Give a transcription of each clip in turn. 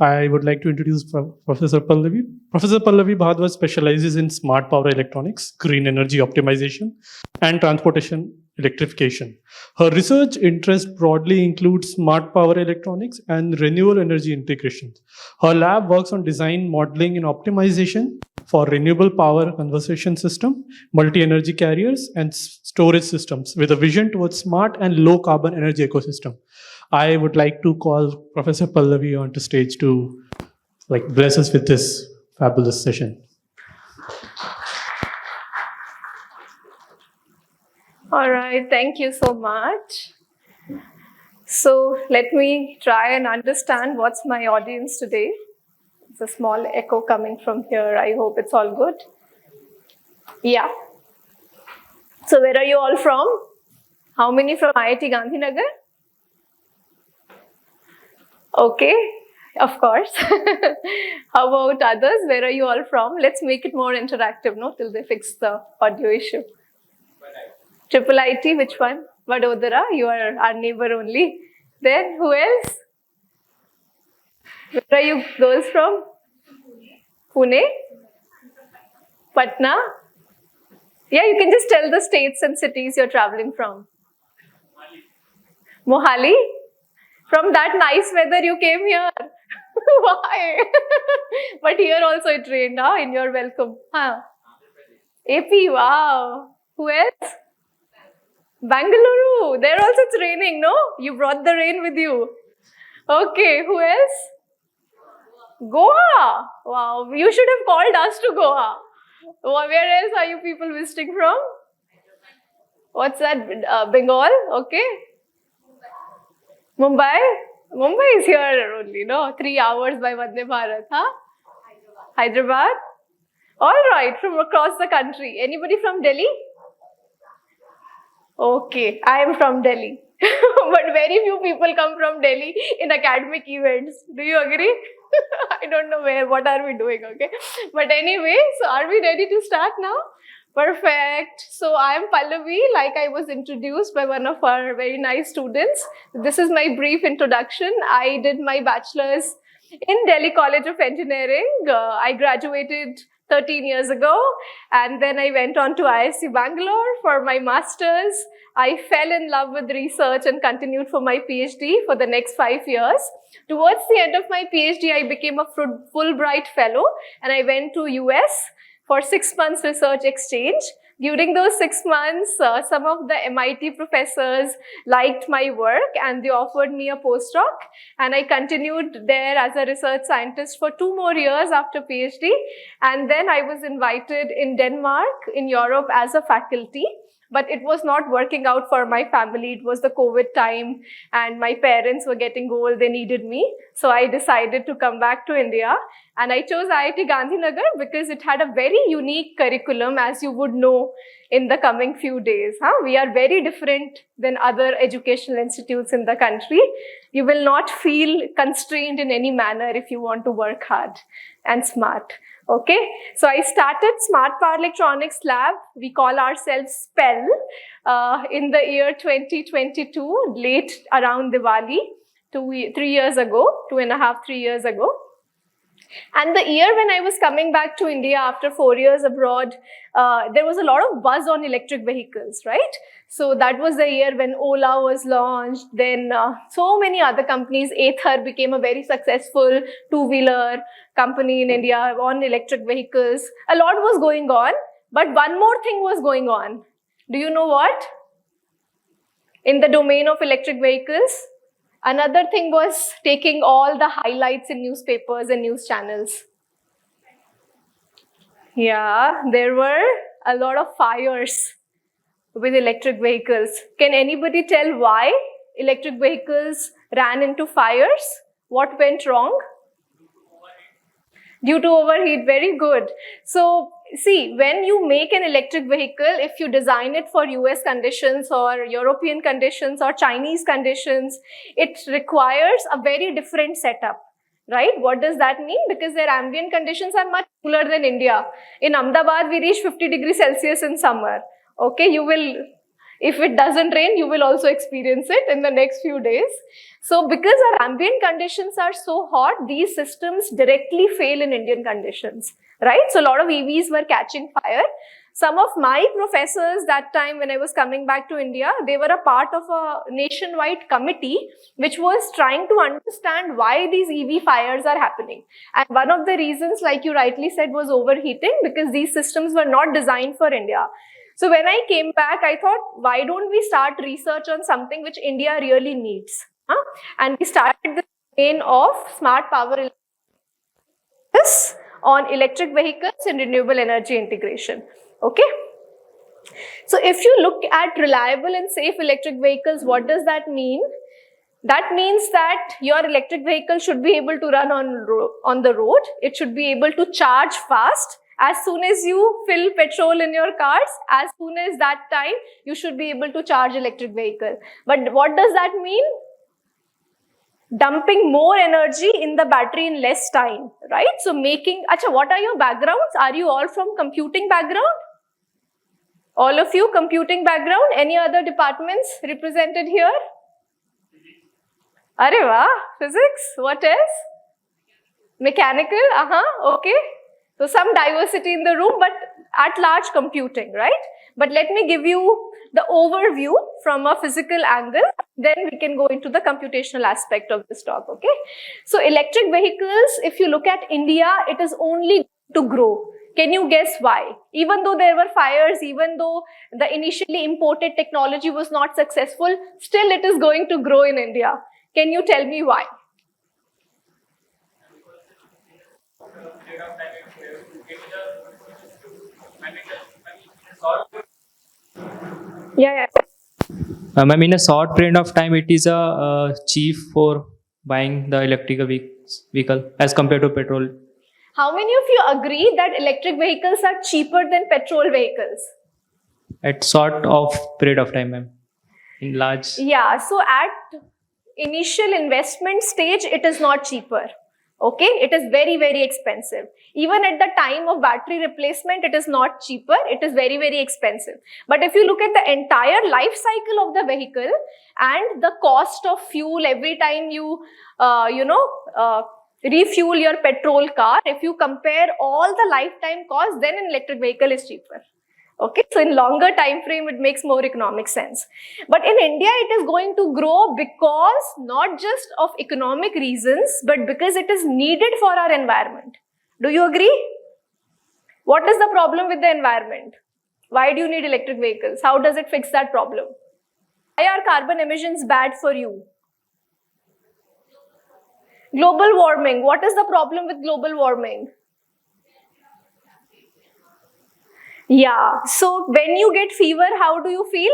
I would like to introduce Professor Pallavi. Professor Pallavi Bhardwaj specializes in smart power electronics, green energy optimization, and transportation electrification. Her research interest broadly includes smart power electronics and renewable energy integration. Her lab works on design, modeling, and optimization for renewable power conservation system, multi-energy carriers, and storage systems with a vision towards smart and low carbon energy ecosystem. I would like to call Professor Pallavi onto stage to bless us with this fabulous session. All right, thank you so much. So let me try and understand what's my audience today. It's a small echo coming from here. I hope it's all good. Yeah. So where are you all from? How many from IIT Gandhinagar? Okay, of course. How about others? Where are you all from? Let's make it more interactive, no? Till they fix the audio issue. Triple IT, which one? Vadodara, you are our neighbor only. Then who else? Where are you girls from? Pune? Patna? Yeah, you can just tell the states and cities you're traveling from. Mohali? From that nice weather you came here. Why? But here also it rained, huh? In your welcome. Huh? AP, wow. Who else? Bangalore. There also it's raining, no? You brought the rain with you. Okay, who else? Goa. Wow, you should have called us to Goa. Where else are you people visiting from? What's that? Bengal? Okay. Mumbai? Mumbai is here only, no? 3 hours by Vande Bharat, huh? Hyderabad? All right, from across the country. Anybody from Delhi? Okay, I am from Delhi. But very few people come from Delhi in academic events. Do you agree? I don't know what are we doing, okay? But anyway, so are we ready to start now? Perfect. So I am Pallavi, like I was introduced by one of our very nice students. This is my brief introduction. I did my bachelor's in Delhi College of Engineering. I graduated 13 years ago, and then I went on to ISC Bangalore for my master's. I fell in love with research and continued for my PhD for the next 5 years. Towards the end of my PhD, I became a Fulbright fellow, and I went to US for 6 months research exchange. During those 6 months, some of the MIT professors liked my work and they offered me a postdoc, and I continued there as a research scientist for 2 more years after PhD. And then I was invited in Denmark, in Europe, as a faculty. But it was not working out for my family. It was the COVID time and my parents were getting old, they needed me. So I decided to come back to India, and I chose IIT Gandhinagar because it had a very unique curriculum, as you would know in the coming few days. We are very different than other educational institutes in the country. You will not feel constrained in any manner if you want to work hard and smart. Okay, so I started Smart Power Electronics Lab. We call ourselves SPEL in the year 2022, late around Diwali, 3 years ago, 2.5, 3 years ago. And the year when I was coming back to India after 4 years abroad, there was a lot of buzz on electric vehicles, right? So that was the year when Ola was launched. Then so many other companies. Ather became a very successful two-wheeler company in India on electric vehicles. A lot was going on, but one more thing was going on. Do you know what? In the domain of electric vehicles, another thing was taking all the highlights in newspapers and news channels. Yeah, there were a lot of fires with electric vehicles. Can anybody tell why electric vehicles ran into fires? What went wrong? Due to overheat, very good. So see, when you make an electric vehicle, if you design it for US conditions or European conditions or Chinese conditions, it requires a very different setup, right? What does that mean? Because their ambient conditions are much cooler than India. In Ahmedabad, we reach 50 degrees Celsius in summer. Okay, you will If it doesn't rain, you will also experience it in the next few days. So because our ambient conditions are so hot, these systems directly fail in Indian conditions, right? So a lot of EVs were catching fire. Some of my professors that time when I was coming back to India, they were a part of a nationwide committee which was trying to understand why these EV fires are happening. And one of the reasons, like you rightly said, was overheating, because these systems were not designed for India. So when I came back, I thought, why don't we start research on something which India really needs? And we started the domain of smart power on electric vehicles and renewable energy integration. Okay. So if you look at reliable and safe electric vehicles, what does that mean? That means that your electric vehicle should be able to run on the road. It should be able to charge fast. As soon as you fill petrol in your cars, as soon as that time, you should be able to charge electric vehicle. But what does that mean? Dumping more energy in the battery in less time, right? So what are your backgrounds? Are you all from computing background? All of you computing background? Any other departments represented here? Arey wah, physics, what else? Mechanical, okay. So some diversity in the room, but at large computing, right? But let me give you the overview from a physical angle, then we can go into the computational aspect of this talk, okay? So electric vehicles, if you look at India, it is only to grow. Can you guess why? Even though there were fires, even though the initially imported technology was not successful, still it is going to grow in India. Can you tell me why? Yeah. Ma'am, in a short period of time, it is cheap for buying the electrical vehicle as compared to petrol. How many of you agree that electric vehicles are cheaper than petrol vehicles? At short of period of time, ma'am. In large. Yeah, so at initial investment stage, it is not cheaper. Okay, it is very, very expensive. Even at the time of battery replacement, it is not cheaper. It is very, very expensive. But if you look at the entire life cycle of the vehicle and the cost of fuel every time you, refuel your petrol car, if you compare all the lifetime costs, then an electric vehicle is cheaper. Okay, so in longer time frame, it makes more economic sense. But in India, it is going to grow because not just of economic reasons, but because it is needed for our environment. Do you agree? What is the problem with the environment? Why do you need electric vehicles? How does it fix that problem? Why are carbon emissions bad for you? Global warming. What is the problem with global warming? Yeah, so when you get fever, how do you feel?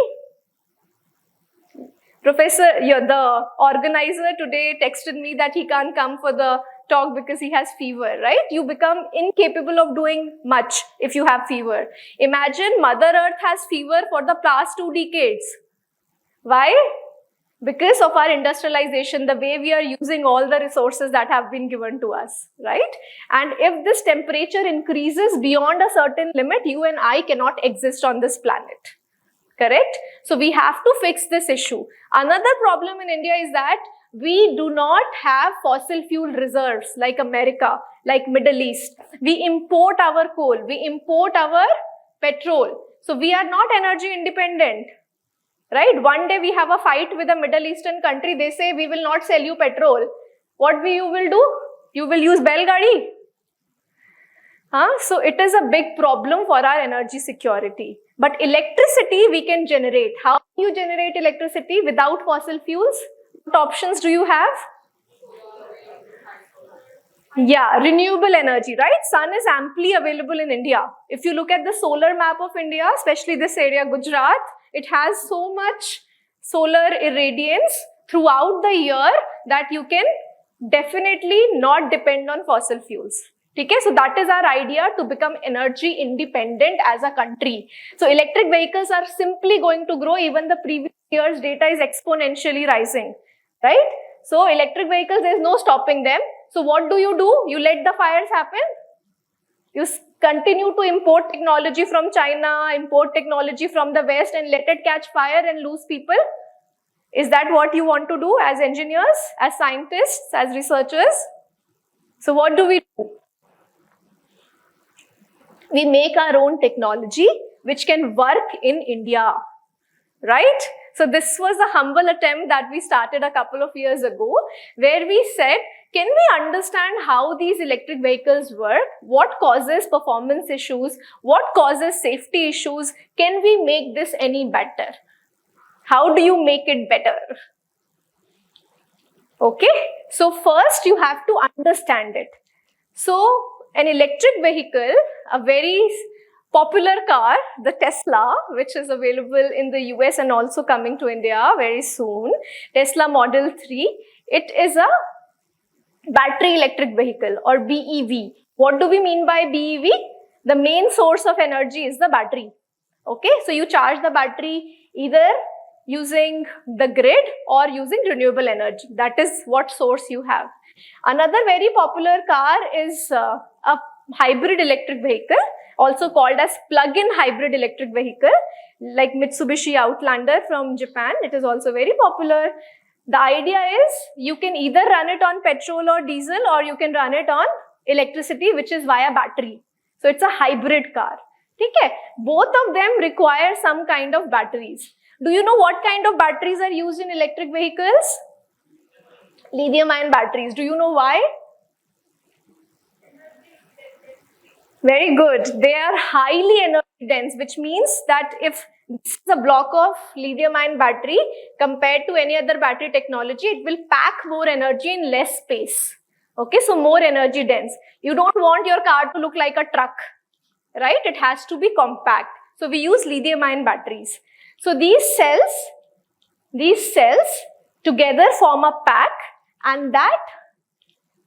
Professor, the organizer today texted me that he can't come for the talk because he has fever, right? You become incapable of doing much if you have fever. Imagine Mother Earth has fever for the past 2 decades. Why? Because of our industrialization, the way we are using all the resources that have been given to us, right? And if this temperature increases beyond a certain limit, you and I cannot exist on this planet, correct? So we have to fix this issue. Another problem in India is that we do not have fossil fuel reserves like America, like Middle East. We import our coal, we import our petrol. So we are not energy independent. Right? One day we have a fight with a Middle Eastern country. They say, we will not sell you petrol. What you will do? You will use Belgadi. So it is a big problem for our energy security. But electricity we can generate. How do you generate electricity without fossil fuels? What options do you have? Yeah, renewable energy, right? Sun is amply available in India. If you look at the solar map of India, especially this area, Gujarat, it has so much solar irradiance throughout the year that you can definitely not depend on fossil fuels. Okay? So that is our idea, to become energy independent as a country. So electric vehicles are simply going to grow. Even the previous year's data is exponentially rising, right? So electric vehicles, there is no stopping them. So what do? You let the fires happen. continue to import technology from China, import technology from the West and let it catch fire and lose people? Is that what you want to do as engineers, as scientists, as researchers? So what do? We make our own technology which can work in India, right? So this was a humble attempt that we started a couple of years ago, where we said, can we understand how these electric vehicles work? What causes performance issues? What causes safety issues? Can we make this any better? How do you make it better? Okay, so first you have to understand it. So an electric vehicle, a very popular car, the Tesla, which is available in the US and also coming to India very soon, Tesla Model 3, it is a battery electric vehicle or BEV. What do we mean by BEV? The main source of energy is the battery. Okay, so you charge the battery either using the grid or using renewable energy. That is what source you have. Another very popular car is a hybrid electric vehicle, also called as plug-in hybrid electric vehicle, like Mitsubishi Outlander from Japan. It is also very popular. The idea is you can either run it on petrol or diesel, or you can run it on electricity, which is via battery. So it's a hybrid car. Okay? Both of them require some kind of batteries. Do you know what kind of batteries are used in electric vehicles? Lithium-ion batteries. Do you know why? Very good. They are highly energy dense, which means that if this is a block of lithium-ion battery compared to any other battery technology, it will pack more energy in less space. Okay, so more energy dense. You don't want your car to look like a truck, right? It has to be compact. So we use lithium-ion batteries. So these cells together form a pack, and that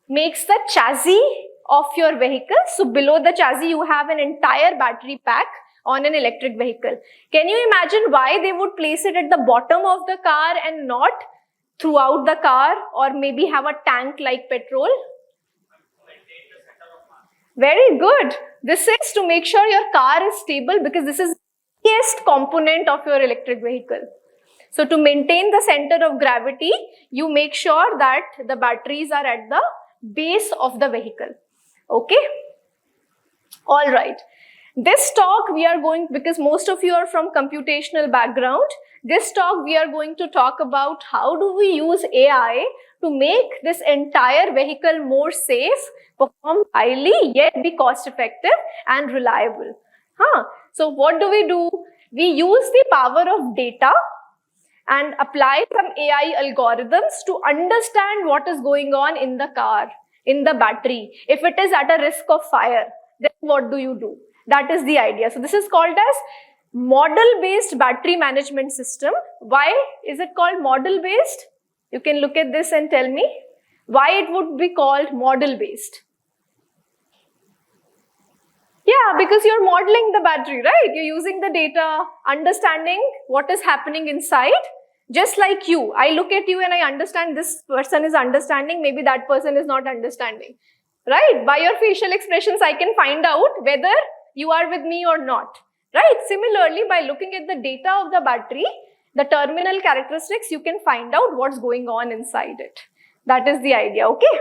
makes the chassis of your vehicle. So below the chassis, you have an entire battery pack on an electric vehicle. Can you imagine why they would place it at the bottom of the car and not throughout the car, or maybe have a tank like petrol? Very good. This is to make sure your car is stable, because this is the biggest component of your electric vehicle. So to maintain the center of gravity, you make sure that the batteries are at the base of the vehicle. Okay? All right. This talk we are going, because most of you are from computational background, this talk we are going to talk about how do we use AI to make this entire vehicle more safe, perform highly, yet be cost effective and reliable. So what do? We use the power of data and apply some AI algorithms to understand what is going on in the car, in the battery. If it is at a risk of fire, then what do? That is the idea. So this is called as model-based battery management system. Why is it called model-based? You can look at this and tell me why it would be called model-based. Yeah, because you're modeling the battery, right? You're using the data, understanding what is happening inside. Just like you, I look at you and I understand this person is understanding, maybe that person is not understanding, right? By your facial expressions, I can find out whether you are with me or not, right? Similarly, by looking at the data of the battery, the terminal characteristics, you can find out what's going on inside it. That is the idea, okay?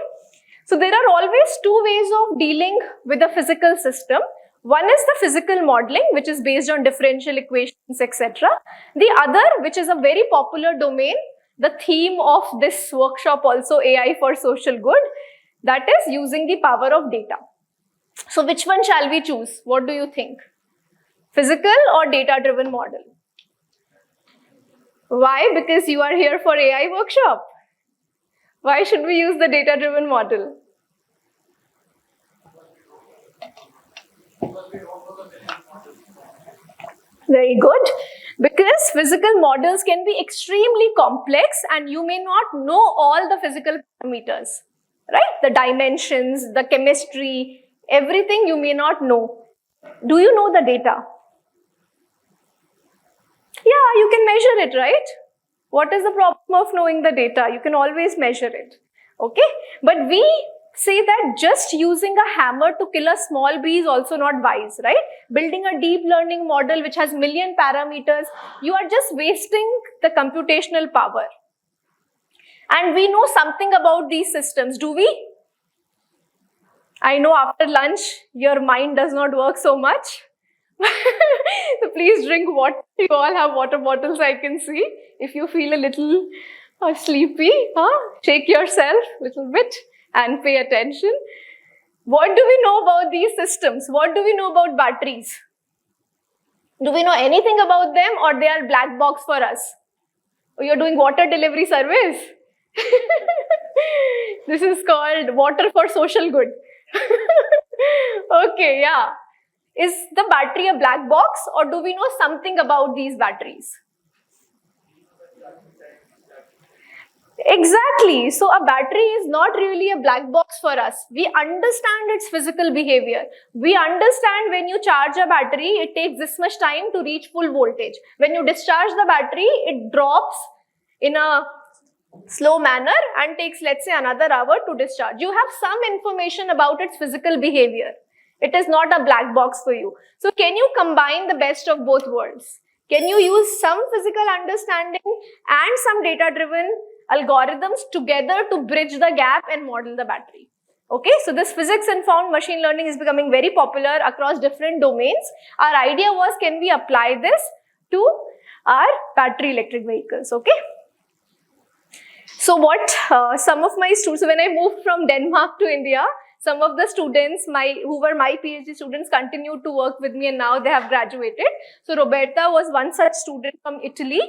So there are always two ways of dealing with a physical system. One is the physical modeling, which is based on differential equations, etc. The other, which is a very popular domain, the theme of this workshop also, AI for social good, that is using the power of data. So which one shall we choose? What do you think? Physical or data-driven model? Why? Because you are here for AI workshop. Why should we use the data-driven model? Very good. Because physical models can be extremely complex and you may not know all the physical parameters, right? The dimensions, the chemistry, everything you may not know. Do you know the data? Yeah, you can measure it, right? What is the problem of knowing the data? You can always measure it, okay? But we say that just using a hammer to kill a small bee is also not wise, right? Building a deep learning model which has million parameters, you are just wasting the computational power. And we know something about these systems, do we? I know after lunch, your mind does not work so much. So please drink water. You all have water bottles, I can see. If you feel a little sleepy, shake yourself a little bit and pay attention. What do we know about these systems? What do we know about batteries? Do we know anything about them, or they are black box for us? Or you're doing water delivery service? This is called water for social good. Okay, yeah. Is the battery a black box, or do we know something about these batteries? Exactly. So a battery is not really a black box for us. We understand its physical behavior. We understand when you charge a battery, it takes this much time to reach full voltage. When you discharge the battery, it drops in a slow manner and takes, let's say, another hour to discharge. You have some information about its physical behavior. It is not a black box for you. So can you combine the best of both worlds? Can you use some physical understanding and some data-driven algorithms together to bridge the gap and model the battery? Okay, so this physics-informed machine learning is becoming very popular across different domains. Our idea was, can we apply this to our battery electric vehicles? Okay. So what some of my students, so when I moved from Denmark to India, some of the students who were my PhD students continued to work with me, and now they have graduated. So Roberta was one such student from Italy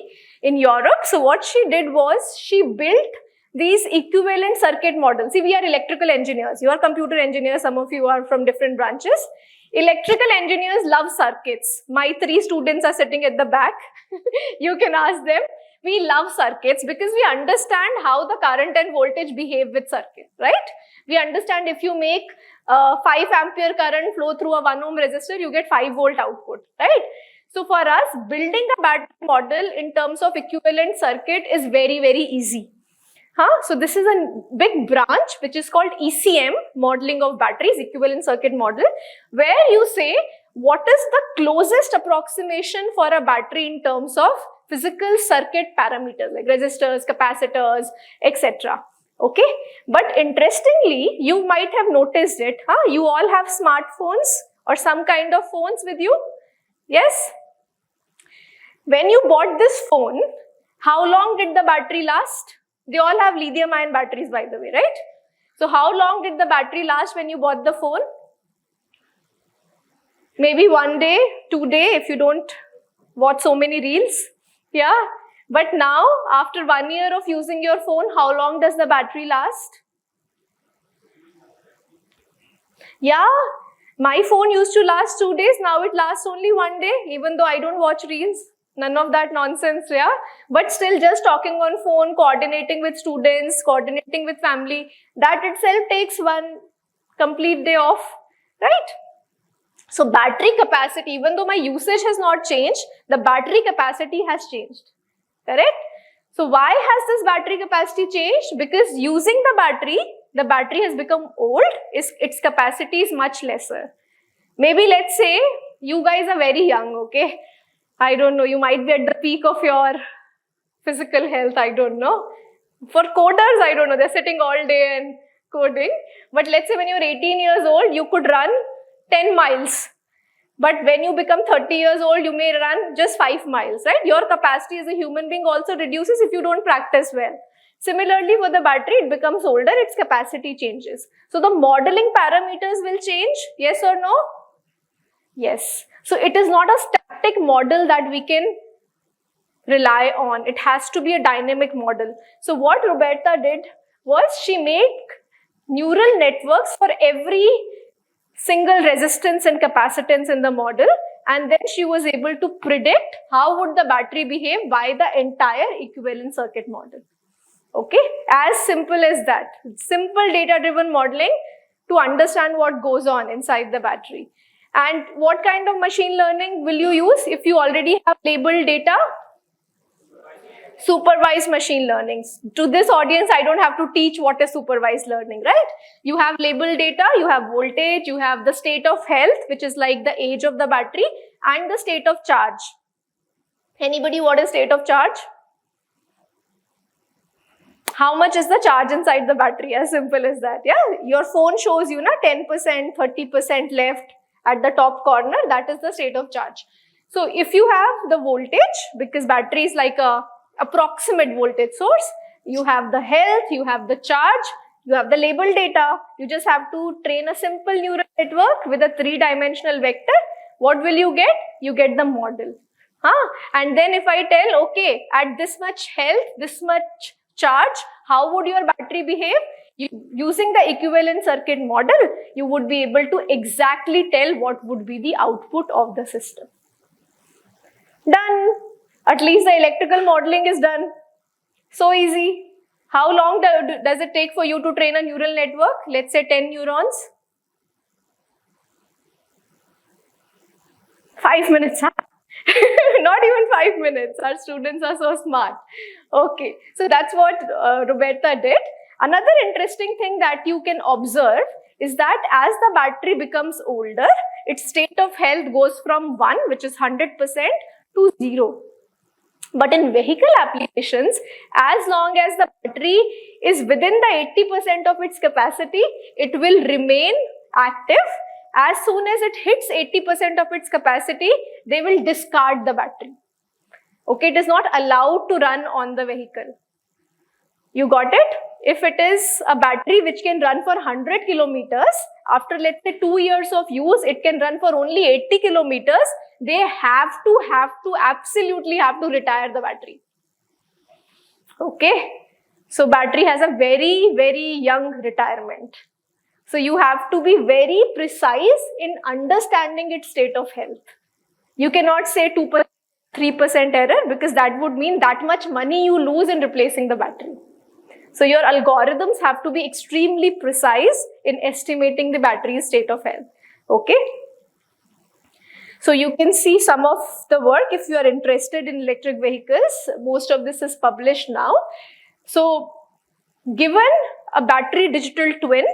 in Europe. So what she did was she built these equivalent circuit models. See, we are electrical engineers. You are computer engineers. Some of you are from different branches. Electrical engineers love circuits. My 3 students are sitting at the back. You can ask them. We love circuits because we understand how the current and voltage behave with circuit, right? We understand if you make 5 ampere current flow through a 1 ohm resistor, you get 5 volt output, right? So for us, building a battery model in terms of equivalent circuit is very, very easy. So this is a big branch which is called ECM, modeling of batteries, equivalent circuit model, where you say what is the closest approximation for a battery in terms of physical circuit parameters like resistors, capacitors, etc. Okay, but interestingly, you might have noticed it. You all have smartphones or some kind of phones with you. Yes? When you bought this phone, how long did the battery last? They all have lithium ion batteries, by the way, right? So how long did the battery last when you bought the phone? Maybe 1 day, 2 days if you don't watch so many reels. Yeah. But now, after 1 year of using your phone, how long does the battery last? Yeah. My phone used to last 2 days. Now it lasts only 1 day, even though I don't watch reels. None of that nonsense, yeah. But still, just talking on phone, coordinating with students, coordinating with family, that itself takes 1 complete day off, right? So battery capacity, even though my usage has not changed, the battery capacity has changed, correct? So why has this battery capacity changed? Because using the battery has become old, its capacity is much lesser. Maybe let's say you guys are very young, okay? I don't know, you might be at the peak of your physical health, I don't know. For coders, I don't know, they're sitting all day and coding. But let's say when you're 18 years old, you could run 10 miles. But when you become 30 years old, you may run just 5 miles, right? Your capacity as a human being also reduces if you don't practice well. Similarly, for the battery, it becomes older, its capacity changes. So the modeling parameters will change, yes or no? Yes. So it is not a static model that we can rely on. It has to be a dynamic model. So what Roberta did was she made neural networks for every single resistance and capacitance in the model, and then she was able to predict how would the battery behave by the entire equivalent circuit model. Okay, as simple as that. Simple data-driven modeling to understand what goes on inside the battery. And what kind of machine learning will you use if you already have labeled data? Supervised machine learning. To this audience, I don't have to teach what is supervised learning, right? You have label data, you have voltage, you have the state of health, which is like the age of the battery, and the state of charge. Anybody, what is state of charge? How much is the charge inside the battery? As simple as that. Yeah, your phone shows you 10%, 30% left at the top corner. That is the state of charge. So if you have the voltage, because battery is like a approximate voltage source, you have the health, you have the charge, you have the label data. You just have to train a simple neural network with a 3-dimensional vector. What will you get? You get the model. And then if I tell, okay, at this much health, this much charge, how would your battery behave? Using the equivalent circuit model, you would be able to exactly tell what would be the output of the system. Done. At least the electrical modeling is done. So easy. How long does it take for you to train a neural network? Let's say 10 neurons. 5 minutes, huh? Not even 5 minutes. Our students are so smart. Okay, so that's what Roberta did. Another interesting thing that you can observe is that as the battery becomes older, its state of health goes from 1, which is 100%, to 0. But in vehicle applications, as long as the battery is within the 80% of its capacity, it will remain active. As soon as it hits 80% of its capacity, they will discard the battery. Okay, it is not allowed to run on the vehicle. You got it? If it is a battery which can run for 100 kilometers, after let's say 2 years of use, it can run for only 80 kilometers, they absolutely have to retire the battery. Okay, so battery has a very, very young retirement. So you have to be very precise in understanding its state of health. You cannot say 2%, 3% error, because that would mean that much money you lose in replacing the battery. So your algorithms have to be extremely precise in estimating the battery's state of health. Okay. So you can see some of the work if you are interested in electric vehicles. Most of this is published now. So given a battery digital twin,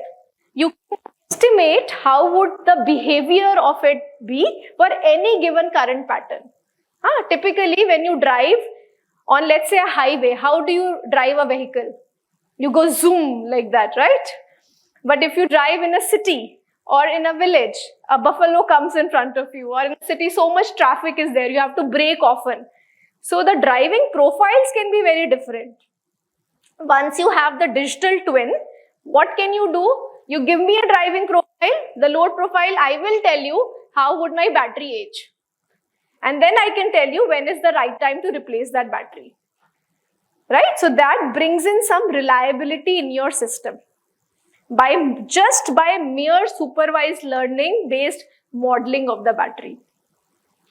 you can estimate how would the behavior of it be for any given current pattern. Typically when you drive on, let's say, a highway, how do you drive a vehicle? You go zoom like that, right? But if you drive in a city or in a village, a buffalo comes in front of you, or in a city so much traffic is there, you have to brake often. So the driving profiles can be very different. Once you have the digital twin, what can you do? You give me a driving profile, the load profile, I will tell you how would my battery age. And then I can tell you when is the right time to replace that battery. Right? So that brings in some reliability in your system. Just by mere supervised learning based modeling of the battery.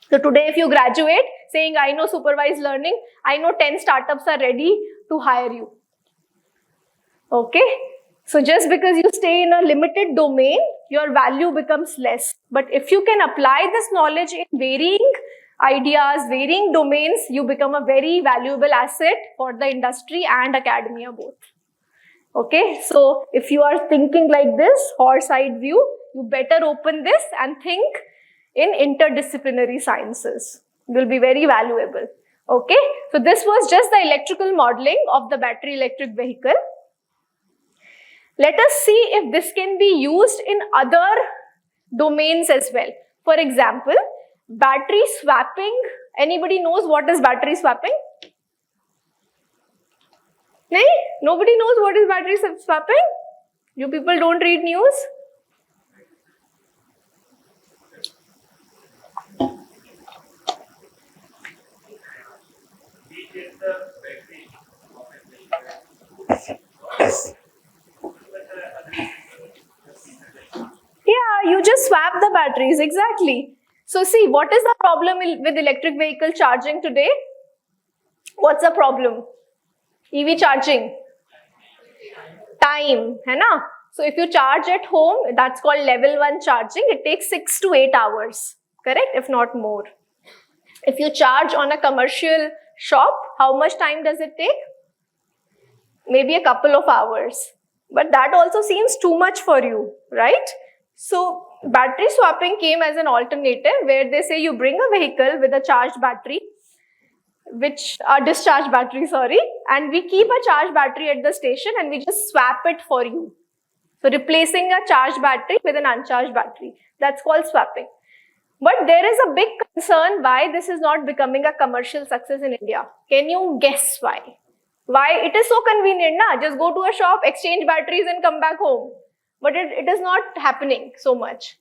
So today if you graduate saying, I know supervised learning, I know 10 startups are ready to hire you. Okay? So just because you stay in a limited domain, your value becomes less. But if you can apply this knowledge in varying ideas, varying domains, you become a very valuable asset for the industry and academia both. Okay, so if you are thinking like this, horse-eyed view, you better open this and think in interdisciplinary sciences. It will be very valuable. Okay, so this was just the electrical modeling of the battery electric vehicle. Let us see if this can be used in other domains as well. For example, battery swapping. Anybody knows what is battery swapping? No? Nobody knows what is battery swapping? You people don't read news? Yeah, you just swap the batteries, exactly. So see, what is the problem with electric vehicle charging today? What's the problem? EV charging? Time, hai na? So if you charge at home, that's called level 1 charging. It takes 6 to 8 hours, correct? If not more. If you charge on a commercial shop, how much time does it take? Maybe a couple of hours. But that also seems too much for you, right? So battery swapping came as an alternative where they say you bring a vehicle with a charged battery, which discharged battery, sorry, and we keep a charged battery at the station and we just swap it for you. So replacing a charged battery with an uncharged battery. That's called swapping. But there is a big concern why this is not becoming a commercial success in India. Can you guess why? Why? It is so convenient, na? Just go to a shop, exchange batteries and come back home. But it is not happening so much.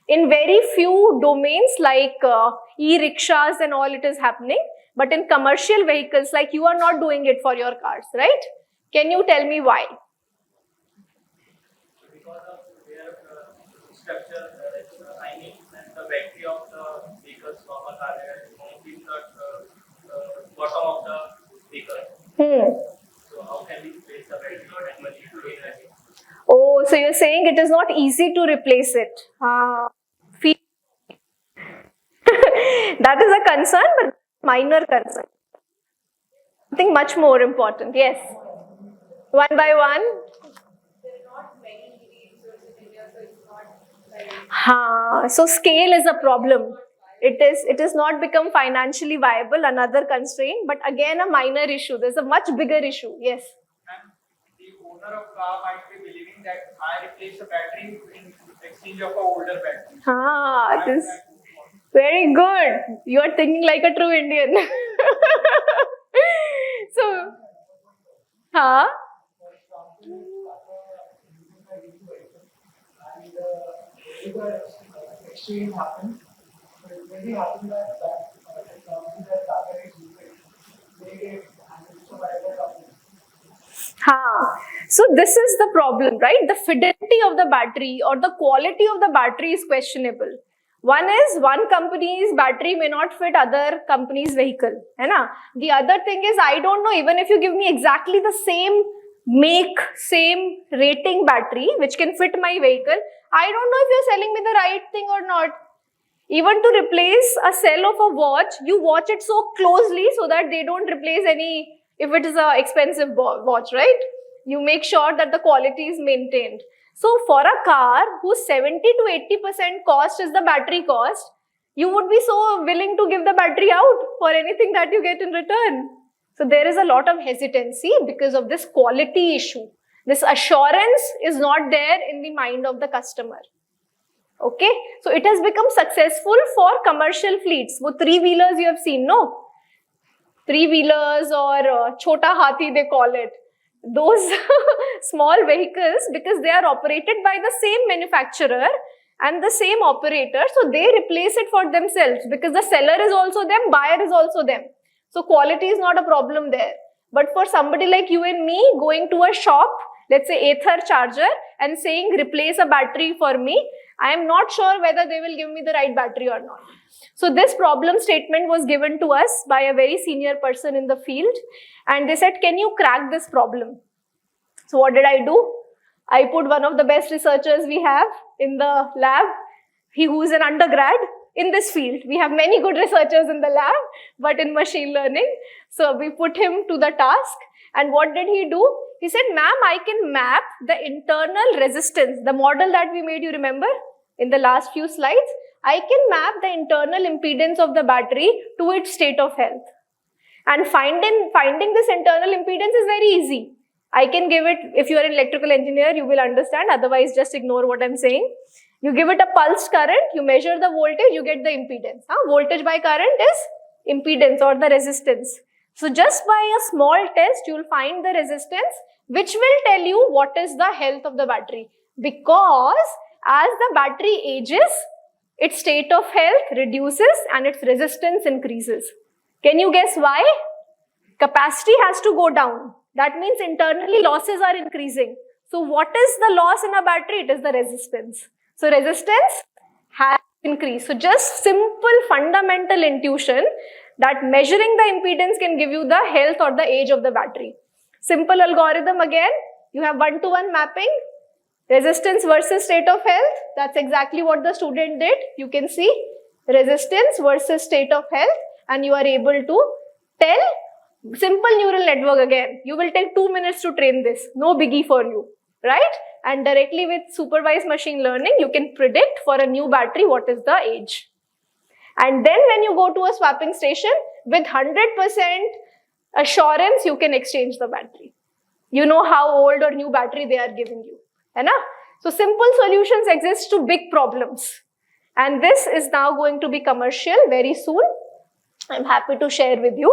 In very few domains like e-rickshaws and all, it is happening. But in commercial vehicles, like you are not doing it for your cars, right? Can you tell me why? Because of their structure, timing and the battery of the vehicles from a car is in the bottom of the vehicle. So how can we replace the battery and money to replace it? Oh, so you're saying it is not easy to replace it. That is a concern, but minor concern. Something much more important. Yes. One by one. So scale is a problem. It is not become financially viable, another constraint, but again a minor issue. There's a much bigger issue. Yes. And the owner of car might be believing that I replace the battery in exchange of a older battery. This very good. You are thinking like a true Indian. So, exchange happens, so it really happens that technology that Tata is using, they get handled so by other companies. So this is the problem, right? The fidelity of the battery or the quality of the battery is questionable. One is one company's battery may not fit other company's vehicle. Hai na? The other thing is, I don't know, even if you give me exactly the same make, same rating battery, which can fit my vehicle, I don't know if you're selling me the right thing or not. Even to replace a cell of a watch, you watch it so closely so that they don't replace any, if it is an expensive watch, right? You make sure that the quality is maintained. So for a car whose 70 to 80% cost is the battery cost, you would be so willing to give the battery out for anything that you get in return. So there is a lot of hesitancy because of this quality issue. This assurance is not there in the mind of the customer. Okay, so it has become successful for commercial fleets. Wo three-wheelers you have seen, no? Three-wheelers or chota hathi they call it. Those small vehicles, because they are operated by the same manufacturer and the same operator, so they replace it for themselves because the seller is also them, buyer is also them. So quality is not a problem there. But for somebody like you and me going to a shop, let's say Ather charger, and saying replace a battery for me, I am not sure whether they will give me the right battery or not. So this problem statement was given to us by a very senior person in the field, and they said, can you crack this problem? So what did I do? I put one of the best researchers we have in the lab, who is an undergrad in this field. We have many good researchers in the lab, but in machine learning. So we put him to the task, and what did he do? He said, ma'am, I can map the internal resistance, the model that we made, you remember, in the last few slides. I can map the internal impedance of the battery to its state of health. And finding this internal impedance is very easy. I can give it, if you are an electrical engineer, you will understand, otherwise just ignore what I'm saying. You give it a pulsed current, you measure the voltage, you get the impedance. Voltage by current is impedance or the resistance. So just by a small test, you will find the resistance, which will tell you what is the health of the battery. Because as the battery ages, its state of health reduces and its resistance increases. Can you guess why? Capacity has to go down. That means internally losses are increasing. So what is the loss in a battery? It is the resistance. So resistance has increased. So just simple fundamental intuition that measuring the impedance can give you the health or the age of the battery. Simple algorithm again. You have one-to-one mapping. Resistance versus state of health. That's exactly what the student did. You can see resistance versus state of health, and you are able to tell. Simple neural network again. You will take 2 minutes to train this. No biggie for you. right? And directly with supervised machine learning, you can predict for a new battery what is the age. And then when you go to a swapping station, with 100% assurance, you can exchange the battery. You know how old or new battery they are giving you. Hai na? So simple solutions exist to big problems. And this is now going to be commercial very soon. I'm happy to share with you.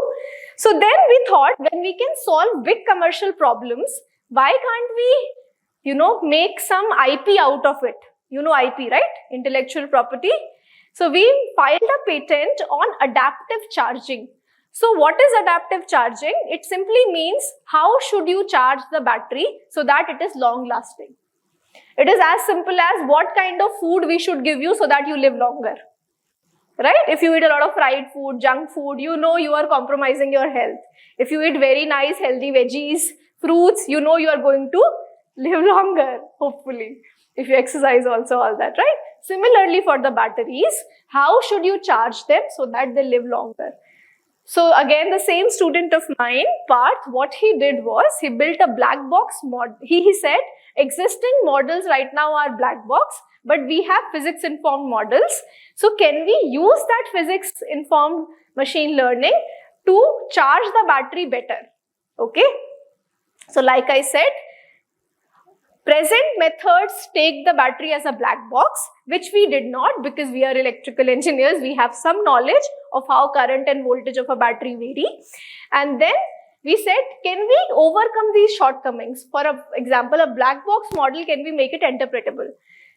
So then we thought, when we can solve big commercial problems, why can't we, make some IP out of it? You know IP, right? Intellectual property. So we filed a patent on adaptive charging. So what is adaptive charging? It simply means how should you charge the battery so that it is long lasting. It is as simple as what kind of food we should give you so that you live longer. Right? If you eat a lot of fried food, junk food, you are compromising your health. If you eat very nice, healthy veggies, fruits, you are going to live longer, hopefully. If you exercise also, all that, right? Similarly for the batteries, how should you charge them so that they live longer? So again, the same student of mine, Parth, what he did was, he built a black box model. He said, existing models right now are black box, but we have physics informed models. So can we use that physics informed machine learning to charge the battery better? Okay. So like I said, present methods take the battery as a black box, which we did not because we are electrical engineers. We have some knowledge of how current and voltage of a battery vary. And then we said, can we overcome these shortcomings? For example, a black box model, can we make it interpretable?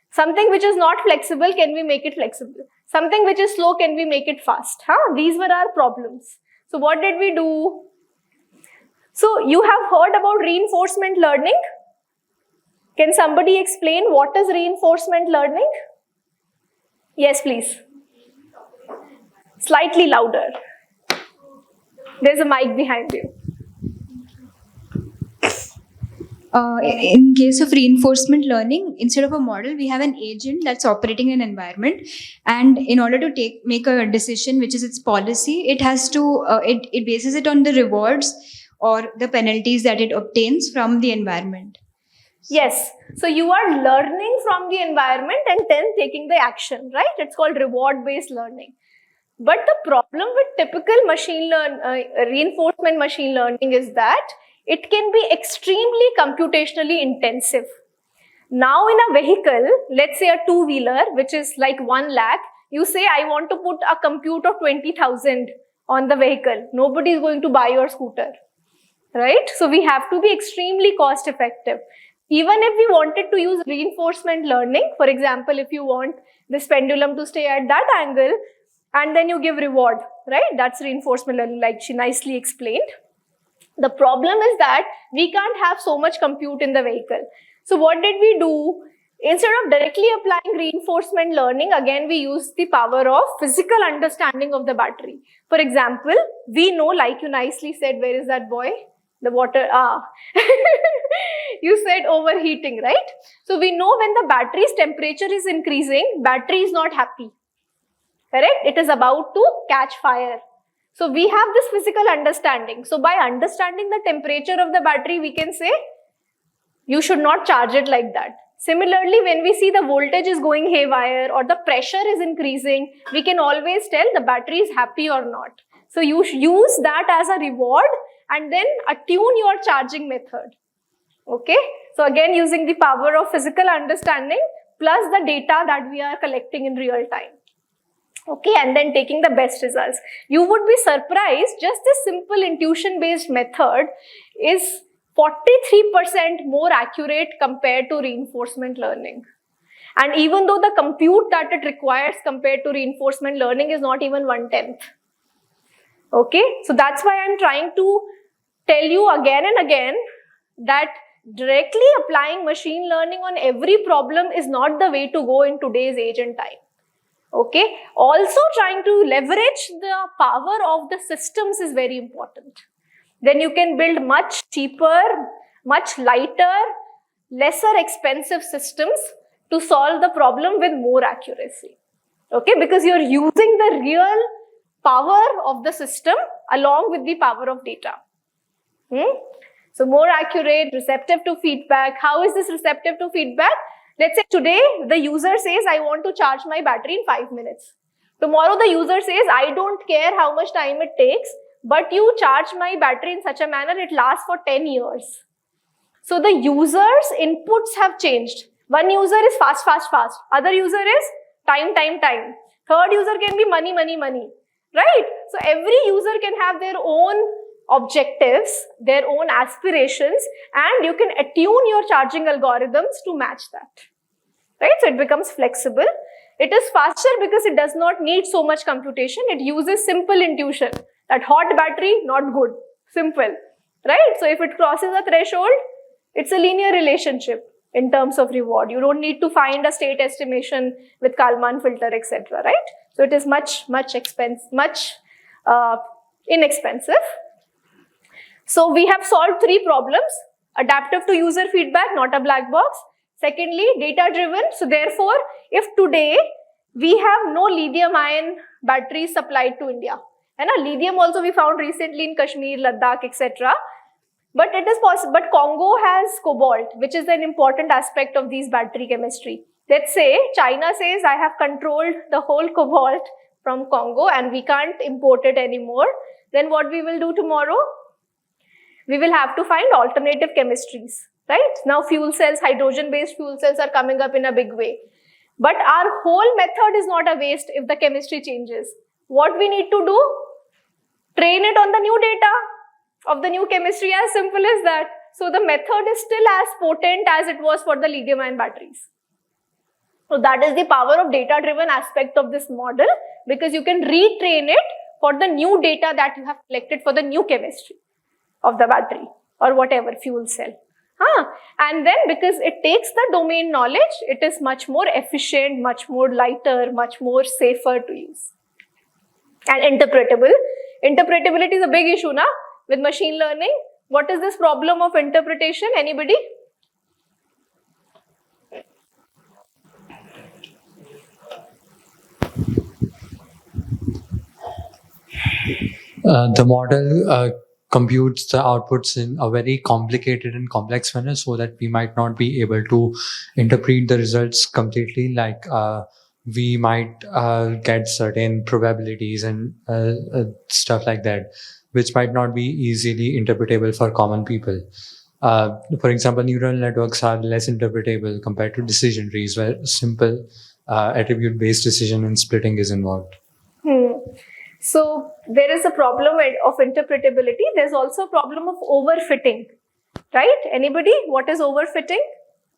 Something which is not flexible, can we make it flexible? Something which is slow, can we make it fast? These were our problems. So what did we do? So you have heard about reinforcement learning. Can somebody explain what is reinforcement learning? Yes, please. Slightly louder. There's a mic behind you. In case of reinforcement learning, instead of a model, we have an agent that's operating in an environment. And in order to make a decision, which is its policy, it has to, it bases it on the rewards or the penalties that it obtains from the environment. Yes. So you are learning from the environment and then taking the action, right? It's called reward-based learning. But the problem with typical reinforcement machine learning is that it can be extremely computationally intensive. Now in a vehicle, let's say a two-wheeler, which is like 1 lakh, you say, I want to put a compute of 20,000 on the vehicle. Nobody is going to buy your scooter, right? So we have to be extremely cost effective. Even if we wanted to use reinforcement learning, for example, if you want this pendulum to stay at that angle, and then you give reward, right? That's reinforcement learning, like she nicely explained. The problem is that we can't have so much compute in the vehicle. So what did we do? Instead of directly applying reinforcement learning, again, we use the power of physical understanding of the battery. For example, we know, like you nicely said, where is that boy? The water, you said overheating, right? So we know when the battery's temperature is increasing, battery is not happy, correct? It is about to catch fire. So we have this physical understanding. So by understanding the temperature of the battery, we can say, you should not charge it like that. Similarly, when we see the voltage is going haywire or the pressure is increasing, we can always tell the battery is happy or not. So you use that as a reward and then attune your charging method. Okay. So again, using the power of physical understanding plus the data that we are collecting in real time. Okay, and then taking the best results. You would be surprised, just this simple intuition-based method is 43% more accurate compared to reinforcement learning. And even though the compute that it requires compared to reinforcement learning is not even 1/10. Okay, so that's why I'm trying to tell you again and again that directly applying machine learning on every problem is not the way to go in today's age and time. Okay, also trying to leverage the power of the systems is very important. Then you can build much cheaper, much lighter, lesser expensive systems to solve the problem with more accuracy. Okay, because you're using the real power of the system along with the power of data. So more accurate, receptive to feedback. How is this receptive to feedback? Let's say today the user says, I want to charge my battery in 5 minutes. Tomorrow the user says, I don't care how much time it takes, but you charge my battery in such a manner it lasts for 10 years. So the user's inputs have changed. One user is fast, fast, fast. Other user is time, time, time. Third user can be money, money, money. Right? So every user can have their own objectives, their own aspirations, and you can attune your charging algorithms to match that. Right? So it becomes flexible. It is faster because it does not need so much computation. It uses simple intuition that hot battery, not good. Simple. Right? So if it crosses a threshold, it's a linear relationship in terms of reward. You don't need to find a state estimation with Kalman filter, etc. Right? So it is much inexpensive. So we have solved 3 problems. Adaptive to user feedback, not a black box. Secondly, data driven. So therefore, if today we have no lithium ion batteries supplied to India, and lithium also we found recently in Kashmir, Ladakh, etc. But it is possible. But Congo has cobalt, which is an important aspect of these battery chemistry. Let's say China says, I have controlled the whole cobalt from Congo and we can't import it anymore. Then what we will do tomorrow? We will have to find alternative chemistries, right? Now fuel cells, hydrogen-based fuel cells are coming up in a big way. But our whole method is not a waste if the chemistry changes. What we need to do? Train it on the new data of the new chemistry, as simple as that. So the method is still as potent as it was for the lithium-ion batteries. So that is the power of data-driven aspect of this model, because you can retrain it for the new data that you have collected for the new chemistry of the battery or whatever fuel cell. And then because it takes the domain knowledge, it is much more efficient, much more lighter, much more safer to use. And interpretable. Interpretability is a big issue now with machine learning. What is this problem of interpretation? Anybody? The model computes the outputs in a very complicated and complex manner so that we might not be able to interpret the results completely. Like we might get certain probabilities and stuff like that, which might not be easily interpretable for common people. For example, neural networks are less interpretable compared to decision trees, where simple attribute-based decision and splitting is involved. So there is a problem of interpretability. There's also a problem of overfitting, right? Anybody? What is overfitting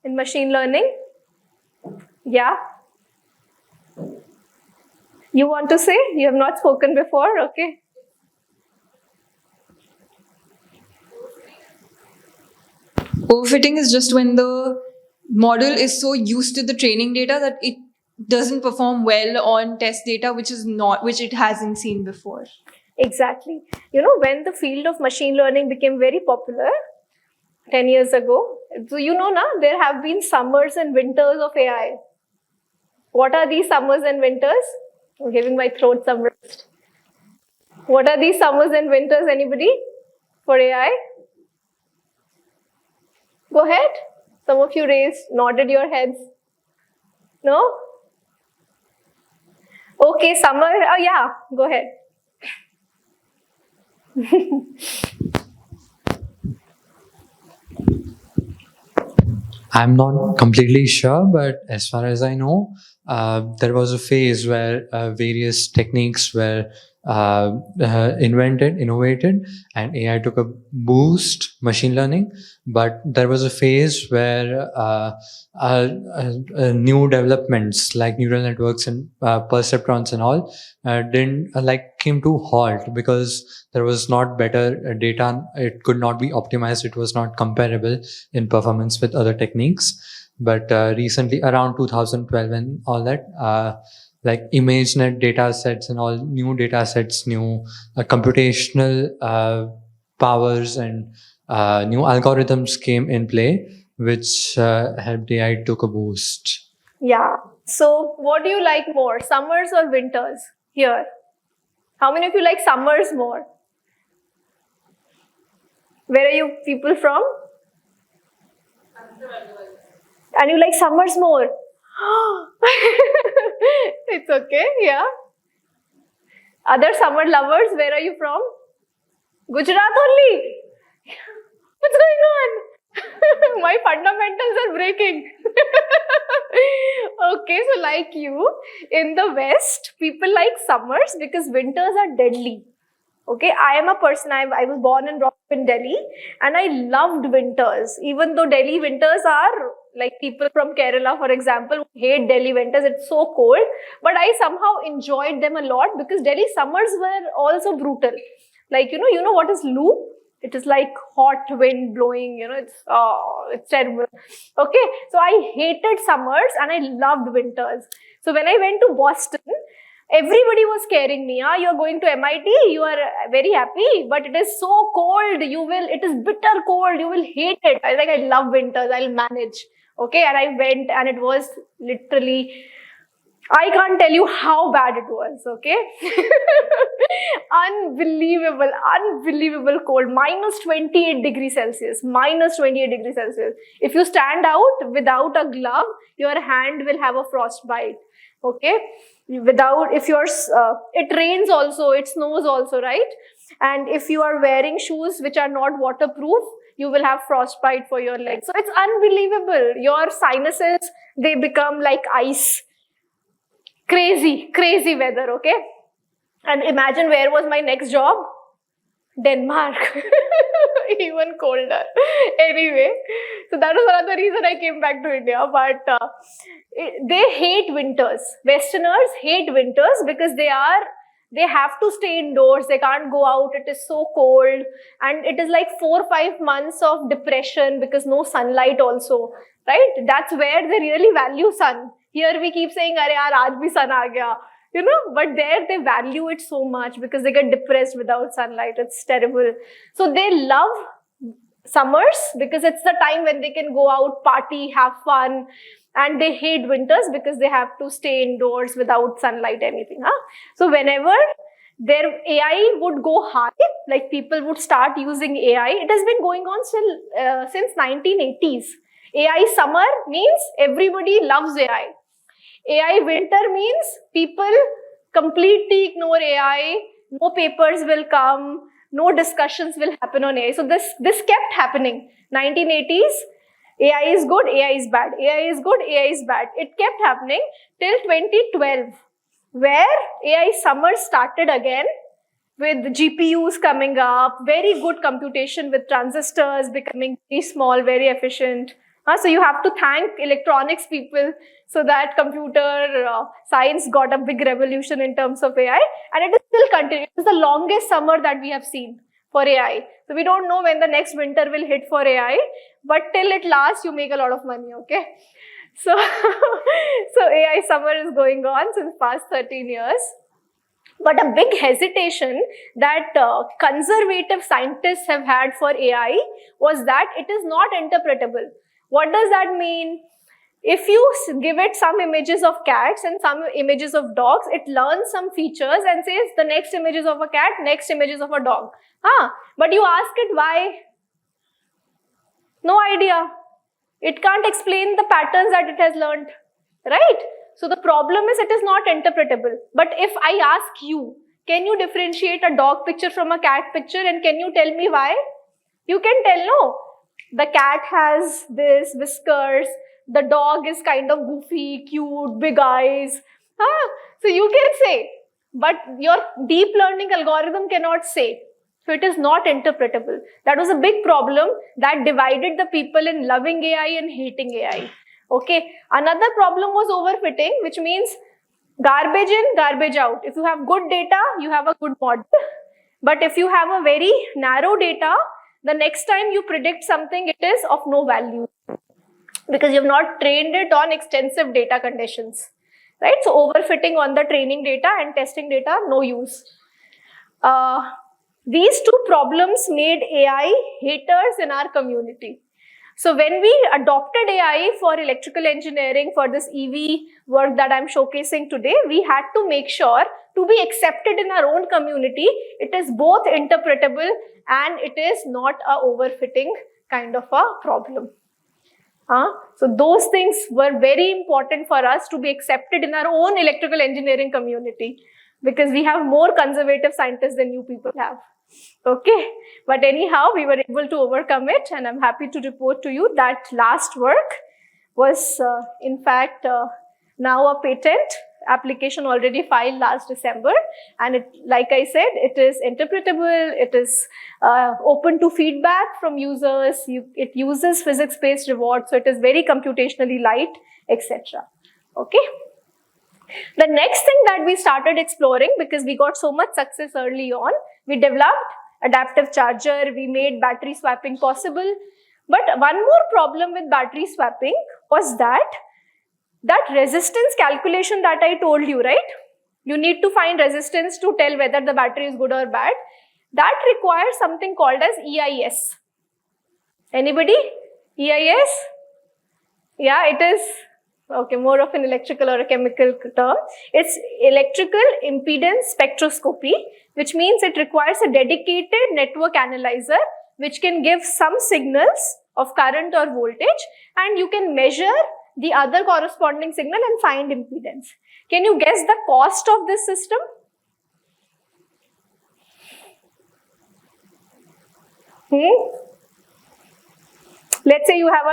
in machine learning? Yeah? You want to say? You have not spoken before? Okay. Overfitting is just when the model is so used to the training data that it doesn't perform well on test data which it hasn't seen before. Exactly. You know, when the field of machine learning became very popular 10 years ago, so you know now there have been summers and winters of AI. What are these summers and winters? I'm giving my throat some rest. What are these summers and winters, anybody? For AI? Go ahead. Some of you nodded your heads. No? Okay, summer. Oh yeah, go ahead. I'm not completely sure, but as far as I know, there was a phase where various techniques were innovated, and AI took a boost, machine learning. But there was a phase where new developments like neural networks and perceptrons and all didn't came to halt because there was not better data. It could not be optimized. It was not comparable in performance with other techniques. But recently, around 2012 and all that, like ImageNet data sets and all new data sets, new computational powers and new algorithms came in play, which helped AI took a boost. Yeah. So what do you like more, summers or winters here? How many of you like summers more? Where are you people from? And you like summers more? It's okay, yeah. Other summer lovers, where are you from? Gujarat only? What's going on? My fundamentals are breaking. Okay, so like you, in the West, people like summers because winters are deadly. Okay, I am a person, I was born and brought up in Delhi, and I loved winters. Even though Delhi winters are, like people from Kerala, for example, hate Delhi winters, it's so cold. But I somehow enjoyed them a lot because Delhi summers were also brutal. Like, you know what is Loo? It is like hot wind blowing, it's terrible. Okay, so I hated summers and I loved winters. So when I went to Boston, everybody was scaring me. You're going to MIT, you are very happy, but it is so cold. It is bitter cold. You will hate it. I was like, I love winters. I'll manage. Okay, and I went, and it was literally, I can't tell you how bad it was. Okay, unbelievable cold. Minus 28 degrees Celsius. Minus 28 degrees Celsius. If you stand out without a glove, your hand will have a frostbite. Okay, it rains also, it snows also, right? And if you are wearing shoes which are not waterproof, you will have frostbite for your legs. So it's unbelievable. Your sinuses, they become like ice. Crazy weather, okay? And imagine where was my next job? Denmark. Even colder. Anyway, so that was one of the reasons I came back to India. But they hate winters. Westerners hate winters because they have to stay indoors. They can't go out. It is so cold. And it is like 4 or 5 months of depression because no sunlight also. Right? That's where they really value sun. Here we keep saying, "Arey yaar, aaj bhi sun aa gaya." But there they value it so much because they get depressed without sunlight. It's terrible. So they love summers because it's the time when they can go out, party, have fun. And they hate winters because they have to stay indoors without sunlight, anything. So whenever their AI would go high, like people would start using AI, it has been going on since 1980s. AI summer means everybody loves AI. AI winter means people completely ignore AI, no papers will come, no discussions will happen on AI. So this kept happening. 1980s, AI is good, AI is bad, AI is good, AI is bad. It kept happening till 2012, where AI summer started again with GPUs coming up, very good computation with transistors becoming very small, very efficient. So you have to thank electronics people so that computer science got a big revolution in terms of AI, and it is still continuing. It is the longest summer that we have seen for AI. So we don't know when the next winter will hit for AI, but till it lasts, you make a lot of money, okay? So, so AI summer is going on since past 13 years. But a big hesitation that conservative scientists have had for AI was that it is not interpretable. What does that mean? If you give it some images of cats and some images of dogs, it learns some features and says the next image is of a cat, next image is of a dog. But you ask it why? No idea. It can't explain the patterns that it has learned, right? So the problem is it is not interpretable. But if I ask you, can you differentiate a dog picture from a cat picture, and can you tell me why? You can tell, no. The cat has this whiskers, the dog is kind of goofy, cute, big eyes. So you can say, but your deep learning algorithm cannot say. So it is not interpretable. That was a big problem that divided the people in loving AI and hating AI. Okay. Another problem was overfitting, which means garbage in, garbage out. If you have good data, you have a good model. But if you have a very narrow data, the next time you predict something, it is of no value because you have not trained it on extensive data conditions, right? So overfitting on the training data and testing data, no use. These two problems made AI haters in our community. So when we adopted AI for electrical engineering for this EV work that I'm showcasing today, we had to make sure to be accepted in our own community, it is both interpretable and it is not a overfitting kind of a problem. So those things were very important for us to be accepted in our own electrical engineering community, because we have more conservative scientists than you people have. Okay, but anyhow, we were able to overcome it, and I'm happy to report to you that last work was in fact now a patent application already filed last December, and it, like I said, it is interpretable, it is open to feedback from users, it uses physics-based rewards, so it is very computationally light, etc. Okay. The next thing that we started exploring, because we got so much success early on, we developed adaptive charger, we made battery swapping possible. But one more problem with battery swapping was that resistance calculation that I told you, right? You need to find resistance to tell whether the battery is good or bad. That requires something called as EIS. Anybody? EIS? Yeah, it is. Okay, more of an electrical or a chemical term. It's electrical impedance spectroscopy, which means it requires a dedicated network analyzer which can give some signals of current or voltage, and you can measure the other corresponding signal and find impedance. Can you guess the cost of this system? Let's say you have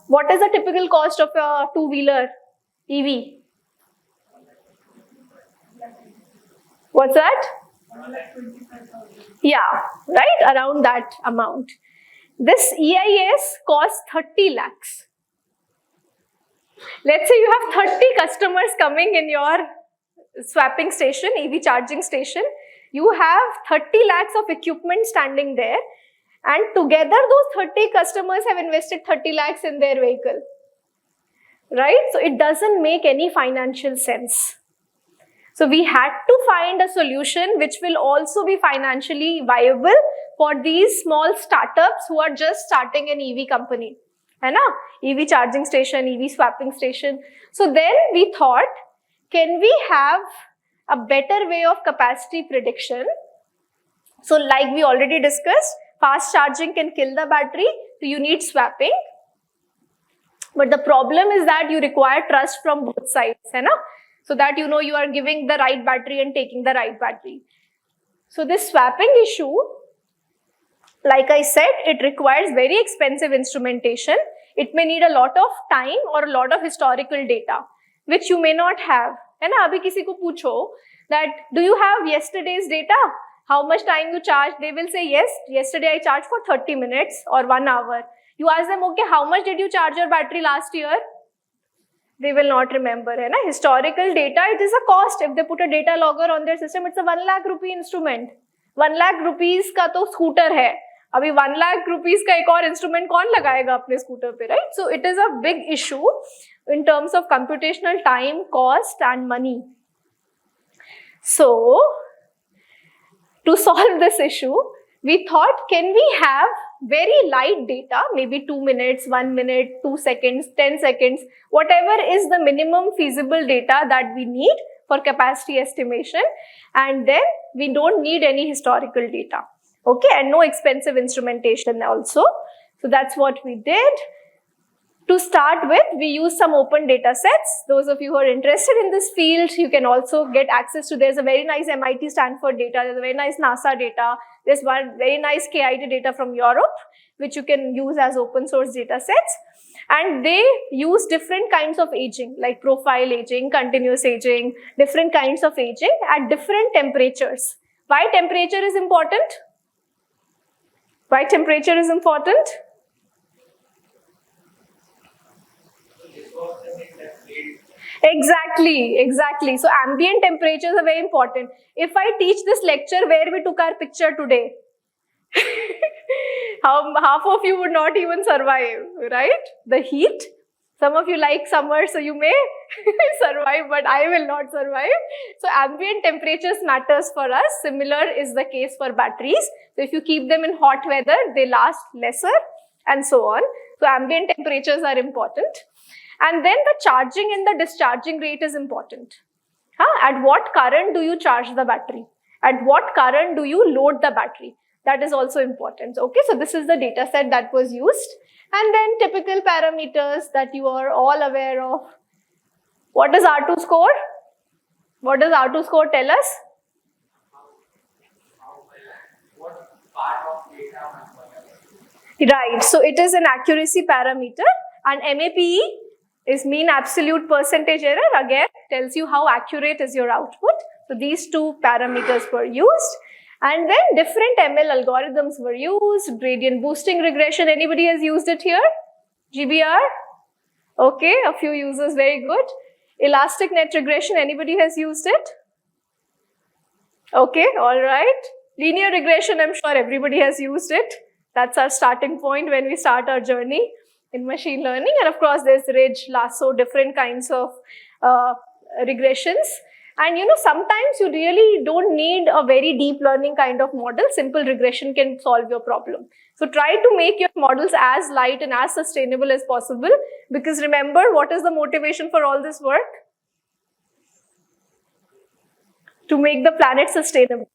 what is the typical cost of a two-wheeler EV? What's that? Yeah, right, around that amount. This EIS costs 30 lakhs. Let's say you have 30 customers coming in your swapping station, EV charging station. You have 30 lakhs of equipment standing there, and together those 30 customers have invested 30 lakhs in their vehicle. Right? So it doesn't make any financial sense. So we had to find a solution which will also be financially viable for these small startups who are just starting an EV company. EV charging station, EV swapping station. So then we thought, can we have a better way of capacity prediction? So like we already discussed, fast charging can kill the battery, so you need swapping. But the problem is that you require trust from both sides, so that you know you are giving the right battery and taking the right battery. So this swapping issue, like I said, it requires very expensive instrumentation. It may need a lot of time or a lot of historical data, which you may not have. Abhi kisi ko pucho that, do you have yesterday's data? How much time you charged? They will say, yes, yesterday I charged for 30 minutes or 1 hour. You ask them, okay, how much did you charge your battery last year? They will not remember. Historical data, it is a cost. If they put a data logger on their system, it's a 1 lakh rupee instrument. 1 lakh rupees ka to scooter hai. Abhi 1 lakh rupees ka ek aur instrument kaun lagayega apne scooter pe, right? So it is a big issue in terms of computational time, cost and money. So to solve this issue, we thought, can we have very light data, maybe 2 minutes, 1 minute, 2 seconds, 10 seconds, whatever is the minimum feasible data that we need for capacity estimation, and then we don't need any historical data. Okay, and no expensive instrumentation also. So that's what we did. To start with, we use some open data sets. Those of you who are interested in this field, you can also get access to, there's a very nice MIT Stanford data, there's a very nice NASA data, there's one very nice KIT data from Europe, which you can use as open source data sets. And they use different kinds of aging, like profile aging, continuous aging, different kinds of aging at different temperatures. Why temperature is important? Why temperature is important? Exactly. So ambient temperatures are very important. If I teach this lecture where we took our picture today, half of you would not even survive, right? The heat. Some of you like summer, so you may survive, but I will not survive. So ambient temperatures matters for us. Similar is the case for batteries. So if you keep them in hot weather, they last lesser and so on. So ambient temperatures are important. And then the charging and the discharging rate is important. At what current do you charge the battery? At what current do you load the battery? That is also important. Okay, so this is the data set that was used. And then typical parameters that you are all aware of. What is R2 score? What does R2 score tell us? Right, so it is an accuracy parameter, and MAPE is mean absolute percentage error, again tells you how accurate is your output. So these two parameters were used, and then different ML algorithms were used. Gradient boosting regression, anybody has used it here? GBR? Okay, a few users, very good. Elastic net regression, anybody has used it? Okay, all right. Linear regression, I'm sure everybody has used it. That's our starting point when we start our journey in machine learning. And of course, there's Ridge, Lasso, different kinds of regressions. And you know, sometimes you really don't need a very deep learning kind of model. Simple regression can solve your problem. So try to make your models as light and as sustainable as possible, because remember, what is the motivation for all this work? To make the planet sustainable.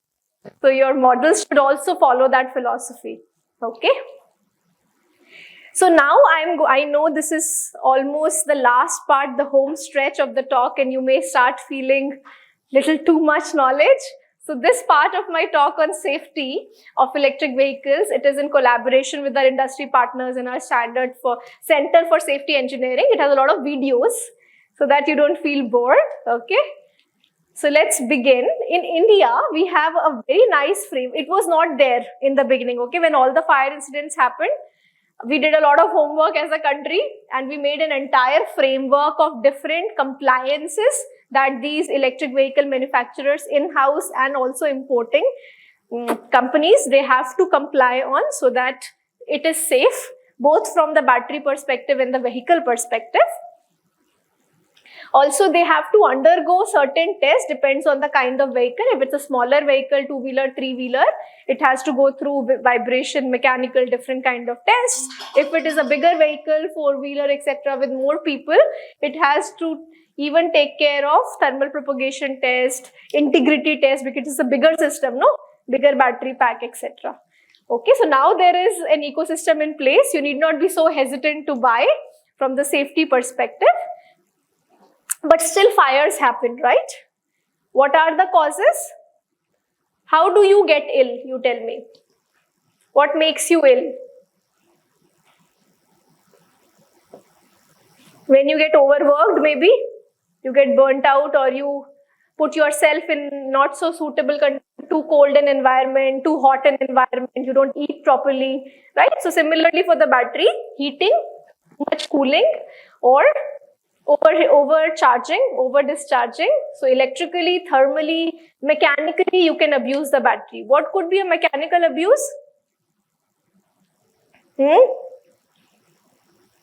So your models should also follow that philosophy. Okay. So now I know this is almost the last part, the home stretch of the talk, and you may start feeling little too much knowledge. So this part of my talk on safety of electric vehicles, it is in collaboration with our industry partners and our Center for Safety Engineering. It has a lot of videos so that you don't feel bored. Okay. So let's begin. In India, we have a very nice frame. It was not there in the beginning, okay? When all the fire incidents happened, we did a lot of homework as a country, and we made an entire framework of different compliances that these electric vehicle manufacturers in-house and also importing companies, they have to comply on so that it is safe, both from the battery perspective and the vehicle perspective. Also, they have to undergo certain tests, depends on the kind of vehicle. If it's a smaller vehicle, two-wheeler, three-wheeler, it has to go through vibration, mechanical, different kind of tests. If it is a bigger vehicle, four-wheeler, etc., with more people, it has to even take care of thermal propagation test, integrity test, because it's a bigger system, no? Bigger battery pack, etc. Okay, so now there is an ecosystem in place. You need not be so hesitant to buy from the safety perspective. But still fires happen, right? What are the causes? How do you get ill? You tell me. What makes you ill? When you get overworked, maybe you get burnt out, or you put yourself in not so suitable condition, too cold an environment, too hot an environment, you don't eat properly, right? So similarly for the battery, heating, too much cooling, or overcharging, over discharging. So electrically, thermally, mechanically, you can abuse the battery. What could be a mechanical abuse?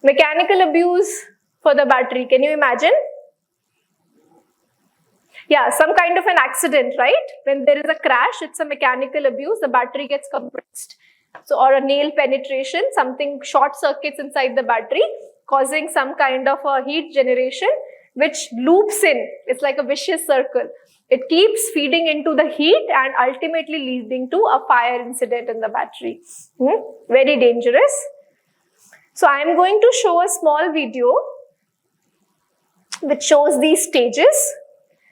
Mechanical abuse for the battery, can you imagine? Yeah, some kind of an accident, right? When there is a crash, it's a mechanical abuse, the battery gets compressed. So, or a nail penetration, something short circuits inside the battery, causing some kind of a heat generation, which loops in. It's like a vicious circle. It keeps feeding into the heat and ultimately leading to a fire incident in the battery. Very dangerous. So I am going to show a small video which shows these stages.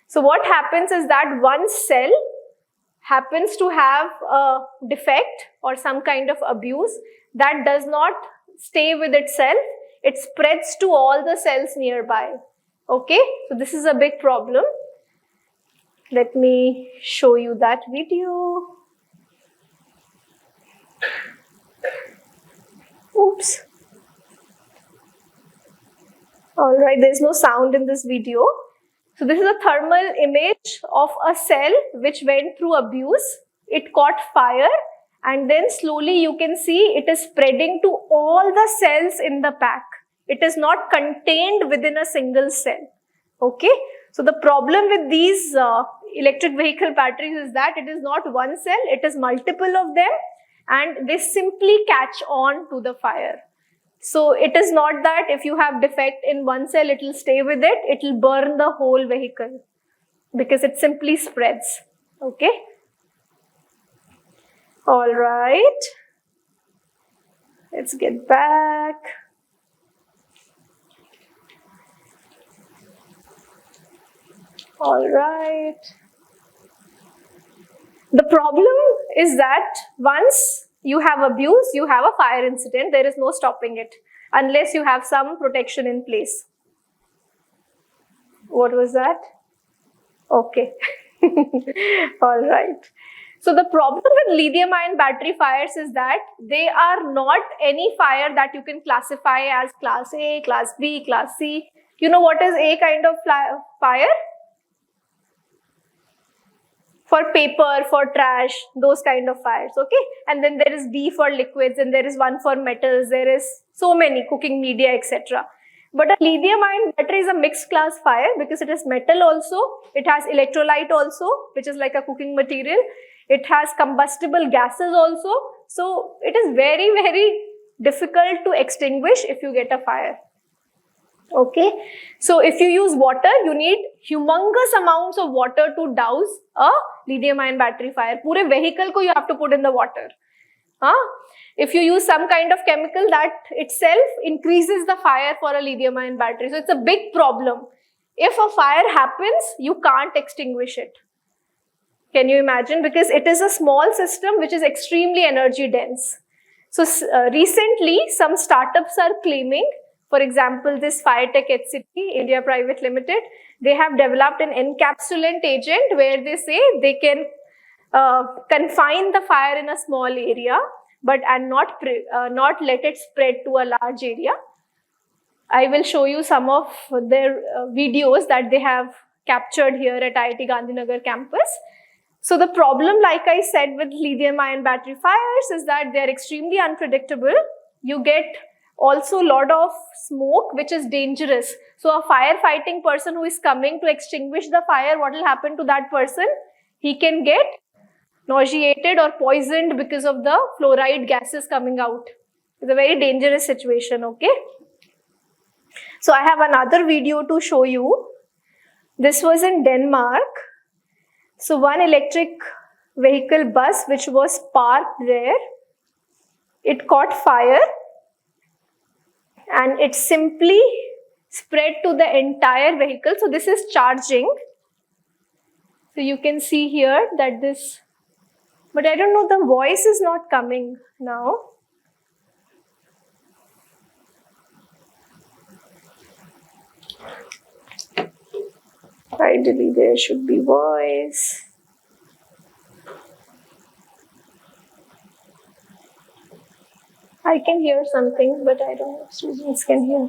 So what happens is that one cell happens to have a defect or some kind of abuse that does not stay with itself. It spreads to all the cells nearby. Okay, so this is a big problem. Let me show you that video. Oops. All right, there's no sound in this video. So this is a thermal image of a cell which went through abuse. It caught fire, and then slowly you can see it is spreading to all the cells in the pack. It is not contained within a single cell. Okay, so the problem with these electric vehicle batteries is that it is not one cell, it is multiple of them, and they simply catch on to the fire. So it is not that if you have defect in one cell, it will stay with it. It will burn the whole vehicle because it simply spreads. Okay. All right. Let's get back. All right. The problem is that once you have abuse, you have a fire incident, there is no stopping it unless you have some protection in place. What was that? Okay. All right. So the problem with lithium ion battery fires is that they are not any fire that you can classify as class A, class B, class C. You know what is A kind of fire? For paper, for trash, those kind of fires, okay? And then there is B for liquids, and there is one for metals, there is so many, cooking media, etc. But a lithium ion battery is a mixed class fire because it is metal also, it has electrolyte also, which is like a cooking material, it has combustible gases also, so it is very, very difficult to extinguish if you get a fire. Okay, so if you use water, you need humongous amounts of water to douse a lithium ion battery fire. Pure vehicle ko you have to put in the water. If you use some kind of chemical, that itself increases the fire for a lithium ion battery. So it's a big problem. If a fire happens, you can't extinguish it. Can you imagine? Because it is a small system which is extremely energy dense. So recently, some startups are claiming, for example, this Firetech HCT, India Private Limited, they have developed an encapsulant agent where they say they can confine the fire in a small area, and not let it spread to a large area. I will show you some of their videos that they have captured here at IIT Gandhinagar campus. So the problem, like I said, with lithium ion battery fires is that they are extremely unpredictable. You get also a lot of smoke, which is dangerous. So a firefighting person who is coming to extinguish the fire, what will happen to that person? He can get nauseated or poisoned because of the fluoride gases coming out. It's a very dangerous situation, okay? So I have another video to show you. This was in Denmark. So one electric vehicle bus which was parked there, it caught fire and it simply spread to the entire vehicle. So this is charging. So you can see here that this, but I don't know, the voice is not coming now. Ideally there should be voice. I can hear something, but I don't know if students can hear.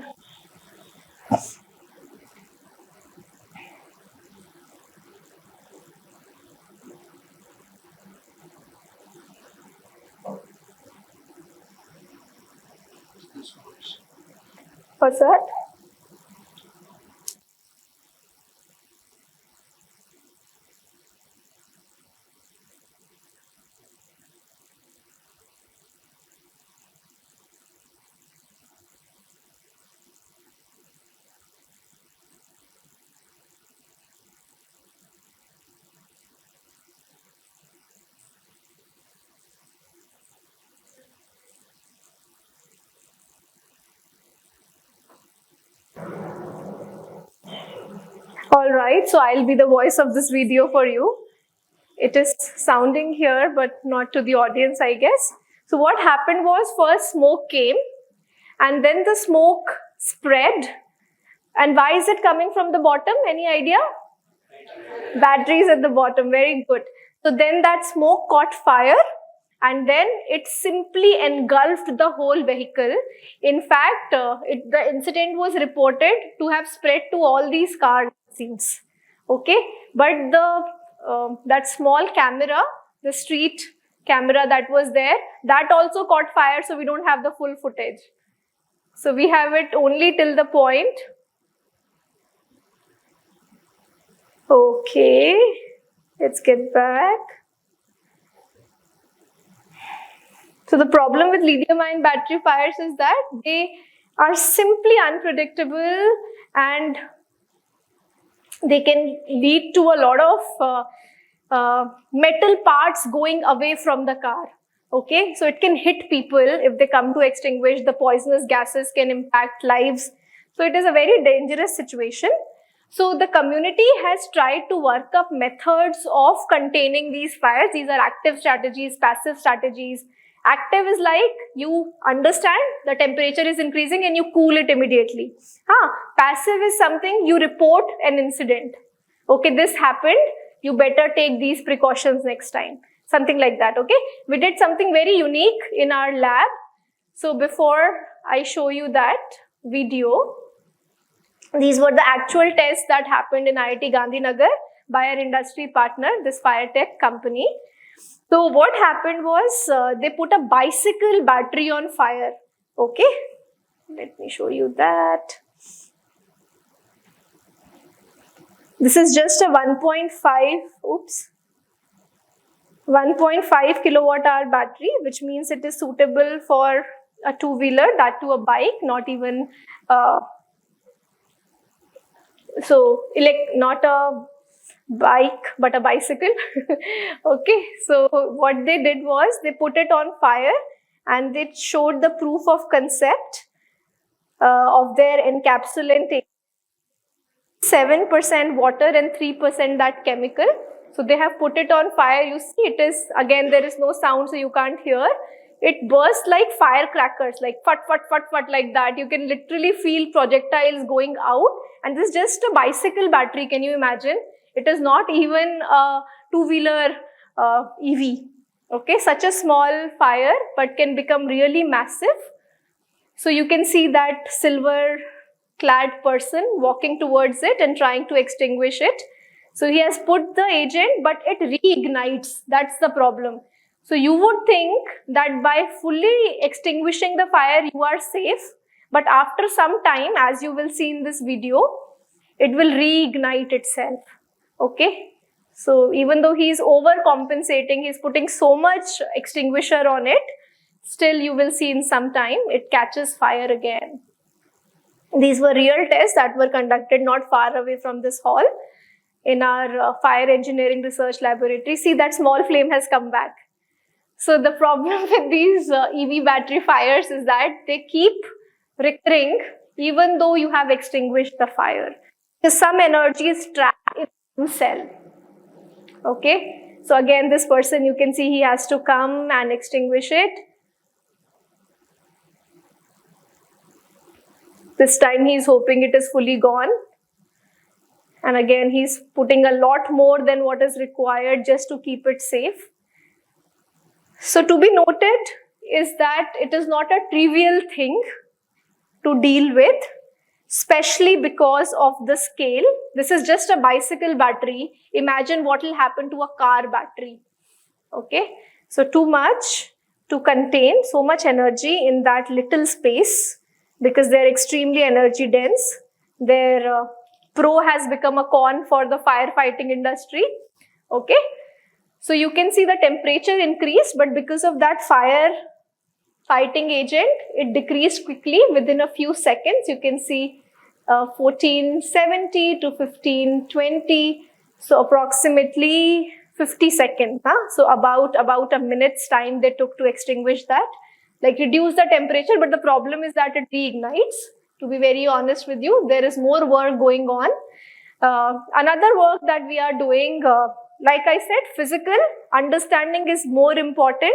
What's that? Alright, so I'll be the voice of this video for you. It is sounding here, but not to the audience, I guess. So what happened was, first smoke came, and then the smoke spread. And why is it coming from the bottom? Any idea? Batteries at the bottom, very good. So then that smoke caught fire, and then it simply engulfed the whole vehicle. In fact, the incident was reported to have spread to all these cars, it seems. Okay, but that small camera, the street camera that was there, that also caught fire, so we don't have the full footage. So we have it only till the point. Okay, let's get back. So the problem with lithium-ion battery fires is that they are simply unpredictable and they can lead to a lot of metal parts going away from the car. Okay, so it can hit people if they come to extinguish. The poisonous gases can impact lives. So it is a very dangerous situation. So the community has tried to work up methods of containing these fires. These are active strategies, passive strategies. Active is like you understand the temperature is increasing and you cool it immediately. Passive is something you report an incident. Okay, this happened. You better take these precautions next time. Something like that, okay? We did something very unique in our lab. So before I show you that video, these were the actual tests that happened in IIT Gandhinagar by our industry partner, this FireTech company. So what happened was they put a bicycle battery on fire, okay? Let me show you that. This is just a 1.5 kilowatt hour battery, which means it is suitable for a two-wheeler, that to a bike, not even not a bike but a bicycle. Okay, so what they did was they put it on fire and they showed the proof of concept of their encapsulant, 7% water and 3% that chemical. So they have put it on fire. You see, it is, again, there is no sound, so you can't hear. It bursts like firecrackers, like fut, fut, fut, fut, like that. You can literally feel projectiles going out. And this is just a bicycle battery, can you imagine? It is not even a two-wheeler EV. Okay, such a small fire, but can become really massive. So you can see that silver-clad person walking towards it and trying to extinguish it. So he has put the agent, but it reignites. That's the problem. So you would think that by fully extinguishing the fire, you are safe. But after some time, as you will see in this video, it will reignite itself. Okay. So even though he is overcompensating, he is putting so much extinguisher on it, still you will see in some time, it catches fire again. These were real tests that were conducted not far away from this hall in our fire engineering research laboratory. See, that small flame has come back. So the problem with these EV battery fires is that they keep recurring even though you have extinguished the fire. Because some energy is trapped in the cell. Okay. So again, this person, you can see he has to come and extinguish it. This time he is hoping it is fully gone. And again, he's putting a lot more than what is required just to keep it safe. So to be noted is that it is not a trivial thing to deal with, especially because of the scale. This is just a bicycle battery. Imagine what will happen to a car battery. Okay, so too much to contain so much energy in that little space because they're extremely energy dense. Their pro has become a con for the firefighting industry. Okay, so you can see the temperature increased, but because of that fire fighting agent, it decreased quickly within a few seconds. You can see 1470 to 1520, so approximately 50 seconds. So about a minute's time they took to extinguish that, like reduce the temperature, but the problem is that it reignites. To be very honest with you, there is more work going on. Another work that we are doing, like I said, physical understanding is more important,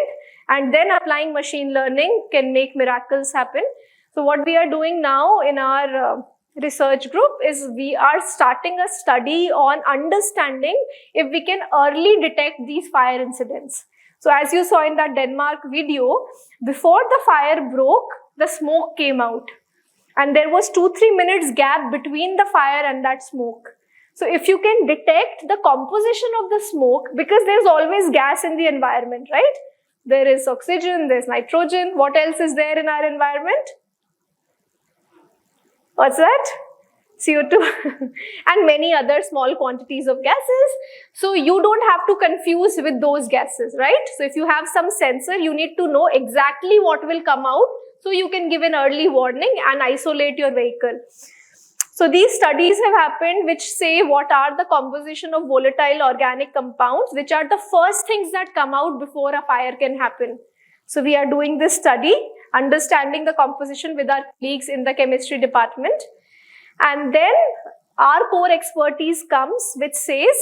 and then applying machine learning can make miracles happen. So what we are doing now in our research group is we are starting a study on understanding if we can early detect these fire incidents. So as you saw in that Denmark video, before the fire broke, the smoke came out. And there was 2-3 minutes gap between the fire and that smoke. So if you can detect the composition of the smoke, because there's always gas in the environment, right? There is oxygen, there's nitrogen. What else is there in our environment? What's that? CO2 and many other small quantities of gases. So you don't have to confuse with those gases, right? So if you have some sensor, you need to know exactly what will come out so you can give an early warning and isolate your vehicle. So these studies have happened which say what are the composition of volatile organic compounds, which are the first things that come out before a fire can happen. So we are doing this study, understanding the composition with our colleagues in the chemistry department. And then our core expertise comes which says,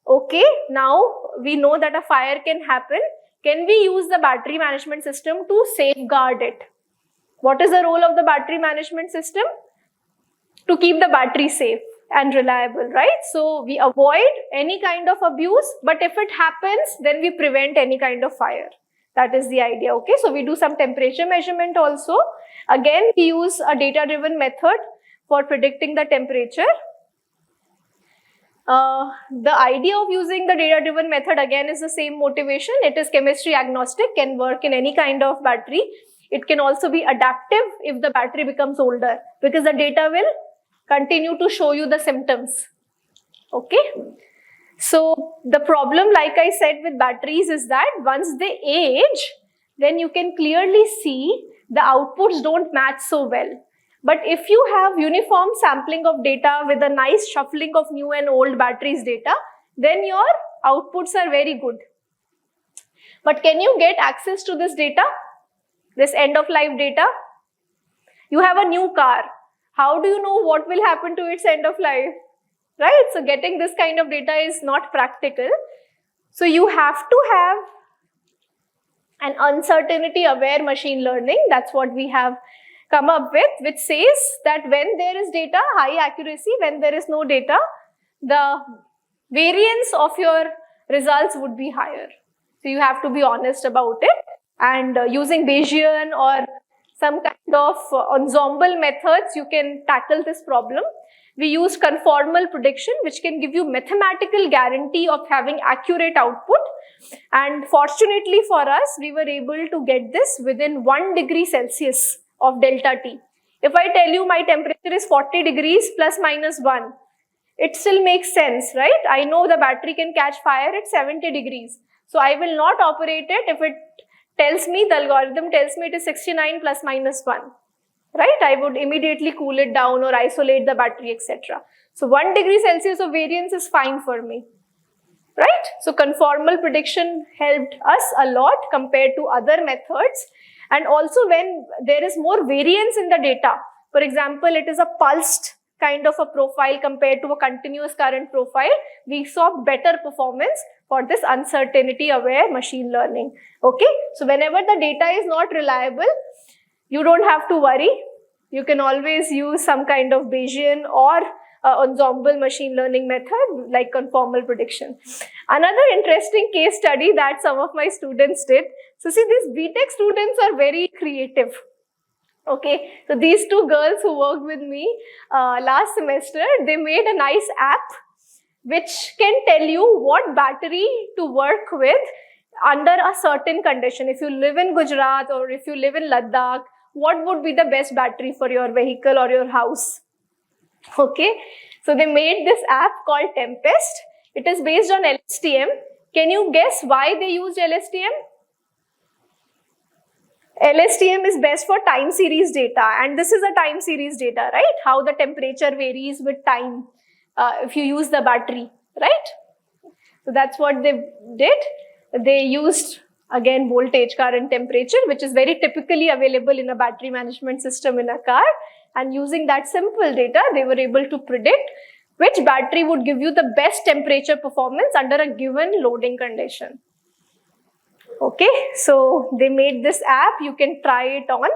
okay, now we know that a fire can happen. Can we use the battery management system to safeguard it? What is the role of the battery management system? To keep the battery safe and reliable, right? So we avoid any kind of abuse, but if it happens, then we prevent any kind of fire. That is the idea, okay? So we do some temperature measurement also. Again, we use a data-driven method for predicting the temperature. The idea of using the data-driven method again is the same motivation. It is chemistry agnostic, can work in any kind of battery. It can also be adaptive if the battery becomes older, because the data will continue to show you the symptoms. Okay. So the problem, like I said, with batteries is that once they age, then you can clearly see the outputs don't match so well. But if you have uniform sampling of data with a nice shuffling of new and old batteries data, then your outputs are very good. But can you get access to this data? This end of life data? You have a new car. How do you know what will happen to its end of life? Right? So getting this kind of data is not practical. So you have to have an uncertainty aware machine learning. That's what we have come up with, which says that when there is data, high accuracy, when there is no data, the variance of your results would be higher. So you have to be honest about it. And using Bayesian or some kind of ensemble methods, you can tackle this problem. We use conformal prediction, which can give you mathematical guarantee of having accurate output. And fortunately for us, we were able to get this within 1 degree Celsius of delta T. If I tell you my temperature is 40 degrees plus minus 1, it still makes sense, right? I know the battery can catch fire at 70 degrees. So I will not operate it if it tells me, the algorithm tells me it is 69 plus minus 1, right? I would immediately cool it down or isolate the battery, etc. So 1 degree Celsius of variance is fine for me, right? So conformal prediction helped us a lot compared to other methods. And also when there is more variance in the data, for example, it is a pulsed kind of a profile compared to a continuous current profile, we saw better performance for this uncertainty aware machine learning. Okay, so whenever the data is not reliable, you don't have to worry. You can always use some kind of Bayesian or ensemble machine learning method like conformal prediction. Another interesting case study that some of my students did. So see, these BTech students are very creative. Okay, so these two girls who worked with me last semester, they made a nice app which can tell you what battery to work with under a certain condition. If you live in Gujarat or if you live in Ladakh, what would be the best battery for your vehicle or your house? Okay, so they made this app called Tempest. It is based on LSTM. Can you guess why they used LSTM? LSTM is best for time series data, and this is a time series data, right? How the temperature varies with time if you use the battery, right? So that's what they did. They used again voltage, current, temperature, which is very typically available in a battery management system in a car, and using that simple data, they were able to predict which battery would give you the best temperature performance under a given loading condition. Okay, so they made this app, you can try it on.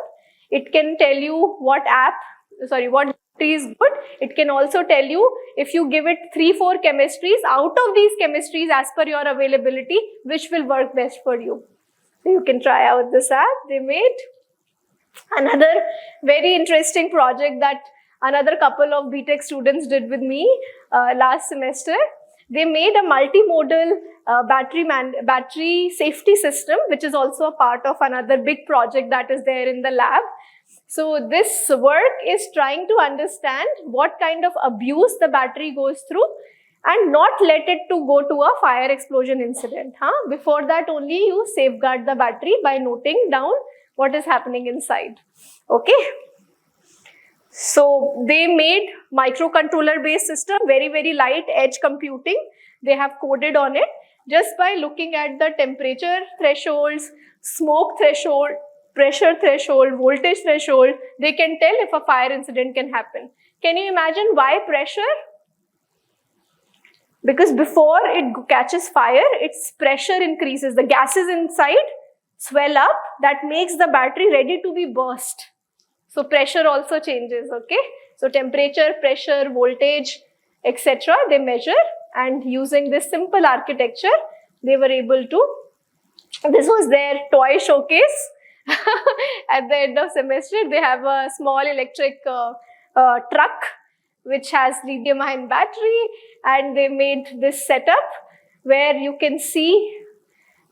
It can tell you what battery is good. It can also tell you if you give it 3-4 chemistries, out of these chemistries as per your availability, which will work best for you. So you can try out this app they made. Another very interesting project that another couple of BTech students did with me last semester. They made a multimodal battery safety system, which is also a part of another big project that is there in the lab. So this work is trying to understand what kind of abuse the battery goes through and not let it to go to a fire explosion incident. Before that only you safeguard the battery by noting down what is happening inside. Okay. So they made microcontroller based system, very, very light edge computing. They have coded on it just by looking at the temperature thresholds, smoke threshold, pressure threshold, voltage threshold. They can tell if a fire incident can happen. Can you imagine why pressure? Because before it catches fire, its pressure increases. The gases inside swell up. That makes the battery ready to be burst. So pressure also changes, okay? So temperature, pressure, voltage, etc. they measure, and using this simple architecture, they were able to, this was their toy showcase. At the end of semester, they have a small electric truck which has lithium-ion battery, and they made this setup where you can see,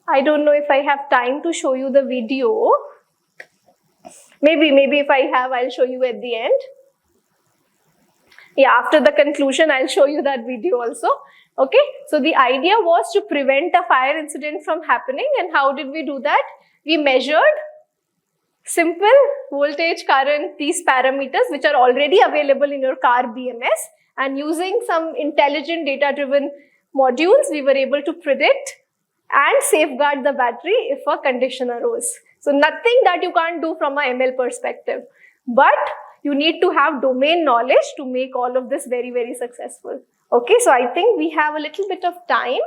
I don't know if I have time to show you the video. Maybe if I have, I'll show you at the end. Yeah, after the conclusion, I'll show you that video also. Okay, so the idea was to prevent a fire incident from happening. And how did we do that? We measured simple voltage, current, these parameters which are already available in your car BMS, and using some intelligent data-driven modules, we were able to predict and safeguard the battery if a condition arose. So nothing that you can't do from a ML perspective, but you need to have domain knowledge to make all of this very, very successful. Okay, so I think we have a little bit of time.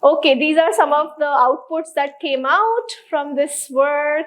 Okay, these are some of the outputs that came out from this work.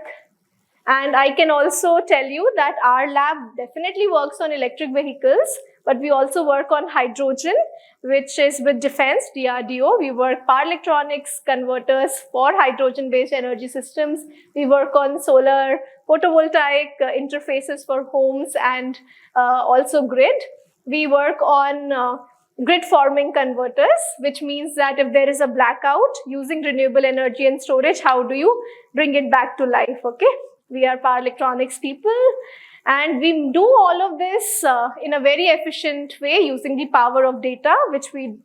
And I can also tell you that our lab definitely works on electric vehicles, but we also work on hydrogen, which is with defense, DRDO. We work power electronics converters for hydrogen-based energy systems. We work on solar photovoltaic interfaces for homes and also grid. We work on grid forming converters, which means that if there is a blackout using renewable energy and storage, how do you bring it back to life? Okay, we are power electronics people, and we do all of this in a very efficient way using the power of data, which we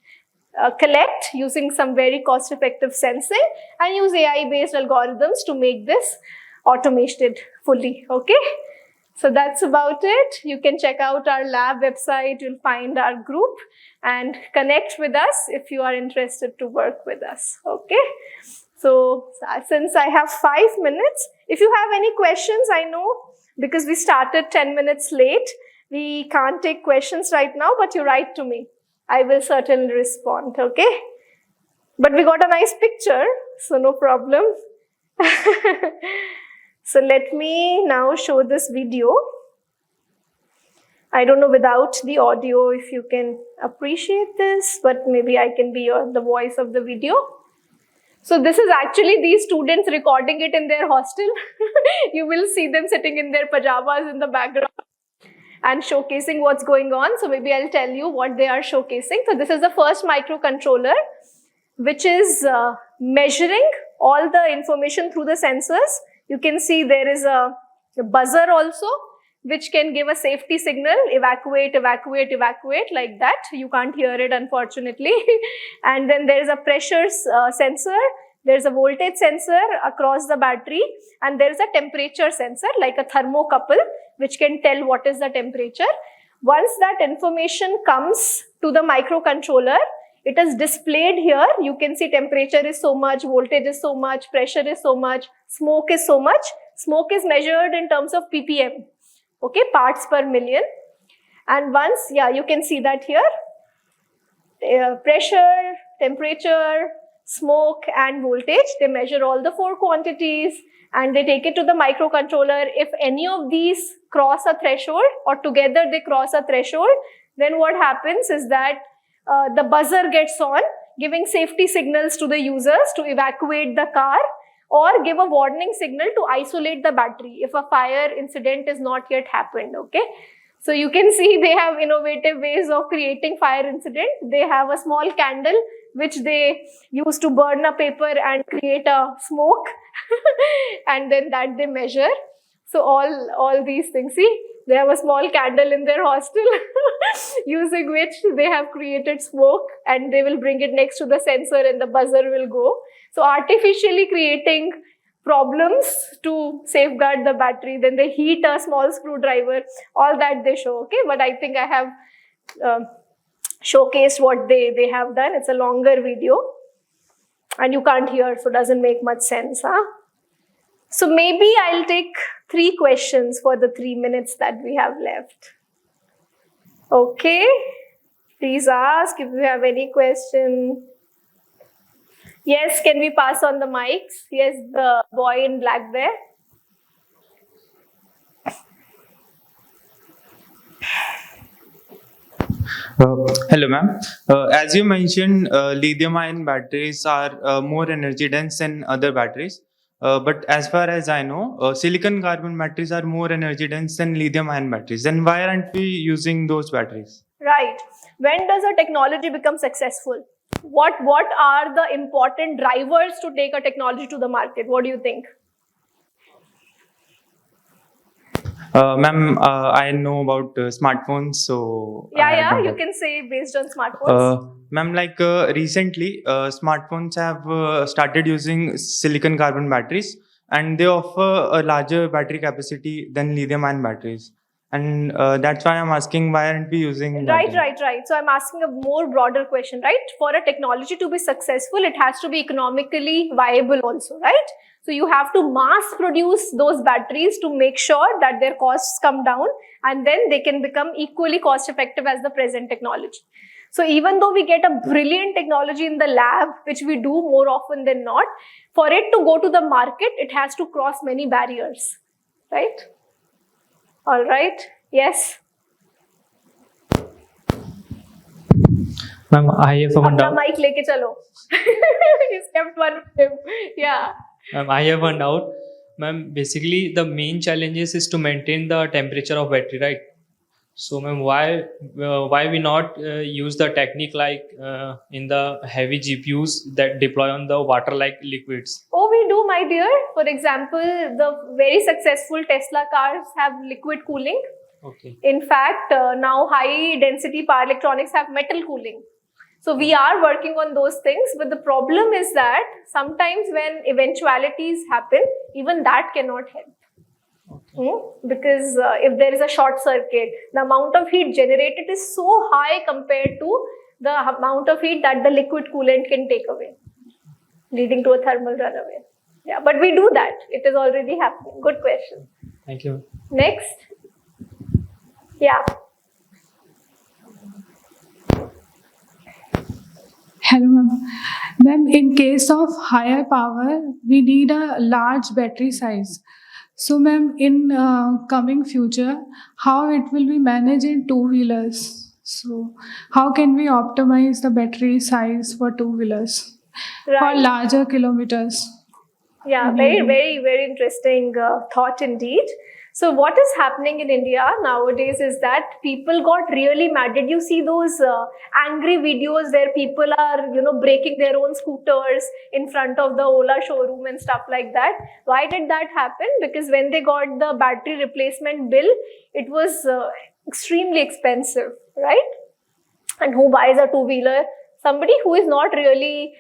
collect using some very cost-effective sensing, and use AI-based algorithms to make this automated fully. Okay, so that's about it. You can check out our lab website. You'll find our group and connect with us if you are interested to work with us. Okay, so since I have 5 minutes, if you have any questions, I know because we started 10 minutes late, we can't take questions right now, but you write to me. I will certainly respond, okay? But we got a nice picture, so no problem. So let me now show this video. I don't know without the audio if you can appreciate this, but maybe I can be the voice of the video. So this is actually these students recording it in their hostel. You will see them sitting in their pajamas in the background and showcasing what's going on. So maybe I'll tell you what they are showcasing. So this is the first microcontroller, which is measuring all the information through the sensors. You can see there is a buzzer also, which can give a safety signal, evacuate, evacuate, evacuate, like that. You can't hear it, unfortunately. And then there is a pressure sensor, there's a voltage sensor across the battery, and there is a temperature sensor, like a thermocouple, which can tell what is the temperature. Once that information comes to the microcontroller, it is displayed here. You can see temperature is so much, voltage is so much, pressure is so much, smoke is so much. Smoke is measured in terms of ppm. Okay, parts per million. And once, yeah, you can see that here. Pressure, temperature, smoke and voltage, they measure all the 4 quantities and they take it to the microcontroller. If any of these cross a threshold or together they cross a threshold, then what happens is that the buzzer gets on, giving safety signals to the users to evacuate the car, or give a warning signal to isolate the battery if a fire incident is not yet happened, okay? So you can see they have innovative ways of creating fire incident. They have a small candle which they use to burn a paper and create a smoke and then that they measure. So all these things. See, they have a small candle in their hostel using which they have created smoke, and they will bring it next to the sensor and the buzzer will go. So artificially creating problems to safeguard the battery. Then they heat a small screwdriver. All that they show. Okay, but I think I have showcased what they have done. It's a longer video and you can't hear, so it doesn't make much sense. So maybe I'll take 3 questions for the 3 minutes that we have left. Okay, please ask if you have any question. Yes, can we pass on the mics? Yes, the boy in black there. Hello, ma'am. As you mentioned, lithium-ion batteries are more energy dense than other batteries. But as far as I know, silicon-carbon batteries are more energy dense than lithium-ion batteries. Then why aren't we using those batteries? Right. When does a technology become successful? What are the important drivers to take a technology to the market? What do you think? Ma'am, I know about smartphones, so Yeah, you can say based on smartphones. ma'am, like recently, smartphones have started using silicon carbon batteries, and they offer a larger battery capacity than lithium-ion batteries. And that's why I'm asking, why aren't we using Right. batteries? So I'm asking a more broader question, right? For a technology to be successful, it has to be economically viable also, right? So you have to mass produce those batteries to make sure that their costs come down, and then they can become equally cost effective as the present technology. So even though we get a brilliant technology in the lab, which we do more often than not, for it to go to the market, it has to cross many barriers, right? All right. Yes. Ma'am, I have one Apna doubt. mic leke chalo. He's kept one with him. Yeah. I have one doubt. Ma'am, basically the main challenges is to maintain the temperature of battery, right? So, ma'am, why we not use the technique like in the heavy GPUs that deploy on the water-like liquids? Oh, we do, my dear. For example, the very successful Tesla cars have liquid cooling. Okay. In fact, now high density power electronics have metal cooling. So we are working on those things, but the problem is that sometimes when eventualities happen, even that cannot help. Because if there is a short circuit, the amount of heat generated is so high compared to the amount of heat that the liquid coolant can take away, leading to a thermal runaway. Yeah, but we do that. It is already happening. Good question. Thank you. Next. Yeah. Hello, ma'am. Ma'am, in case of higher power, we need a large battery size. So, ma'am, in coming future, how it will be managed in two-wheelers? So, how can we optimize the battery size for two-wheelers for Right. larger kilometers? Yeah, very interesting thought indeed. So what is happening in India nowadays is that people got really mad. Did you see those angry videos where people are, breaking their own scooters in front of the Ola showroom and stuff like that? Why did that happen? Because when they got the battery replacement bill, it was extremely expensive, right? And who buys a two-wheeler? Somebody who is not really,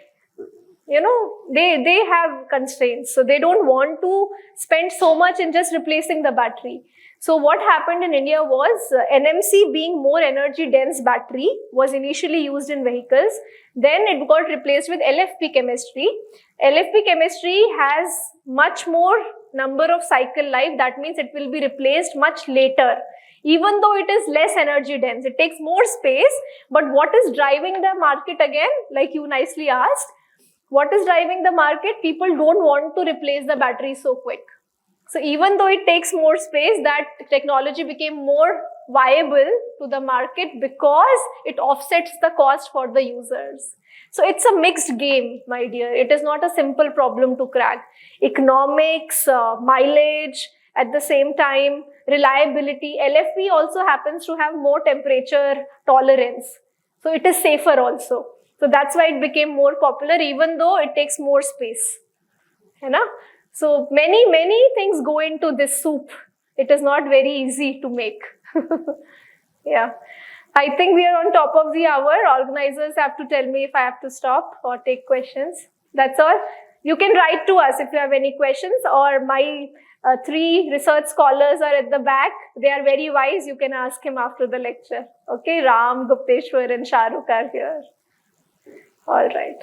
they have constraints. So they don't want to spend so much in just replacing the battery. So what happened in India was NMC, being more energy dense battery, was initially used in vehicles. Then it got replaced with LFP chemistry. LFP chemistry has much more number of cycle life. That means it will be replaced much later. Even though it is less energy dense, it takes more space. But what is driving the market again, like you nicely asked, what is driving the market? People don't want to replace the battery so quick. So even though it takes more space, that technology became more viable to the market because it offsets the cost for the users. So it's a mixed game, my dear. It is not a simple problem to crack. Economics, mileage, at the same time, reliability. LFP also happens to have more temperature tolerance. So it is safer also. So that's why it became more popular, even though it takes more space. So many things go into this soup. It is not very easy to make. Yeah. I think we are on top of the hour. Organizers have to tell me if I have to stop or take questions. That's all. You can write to us if you have any questions, or my 3 research scholars are at the back. They are very wise. You can ask him after the lecture. Okay, Ram, Gupteshwar and Shahrukh are here. All right.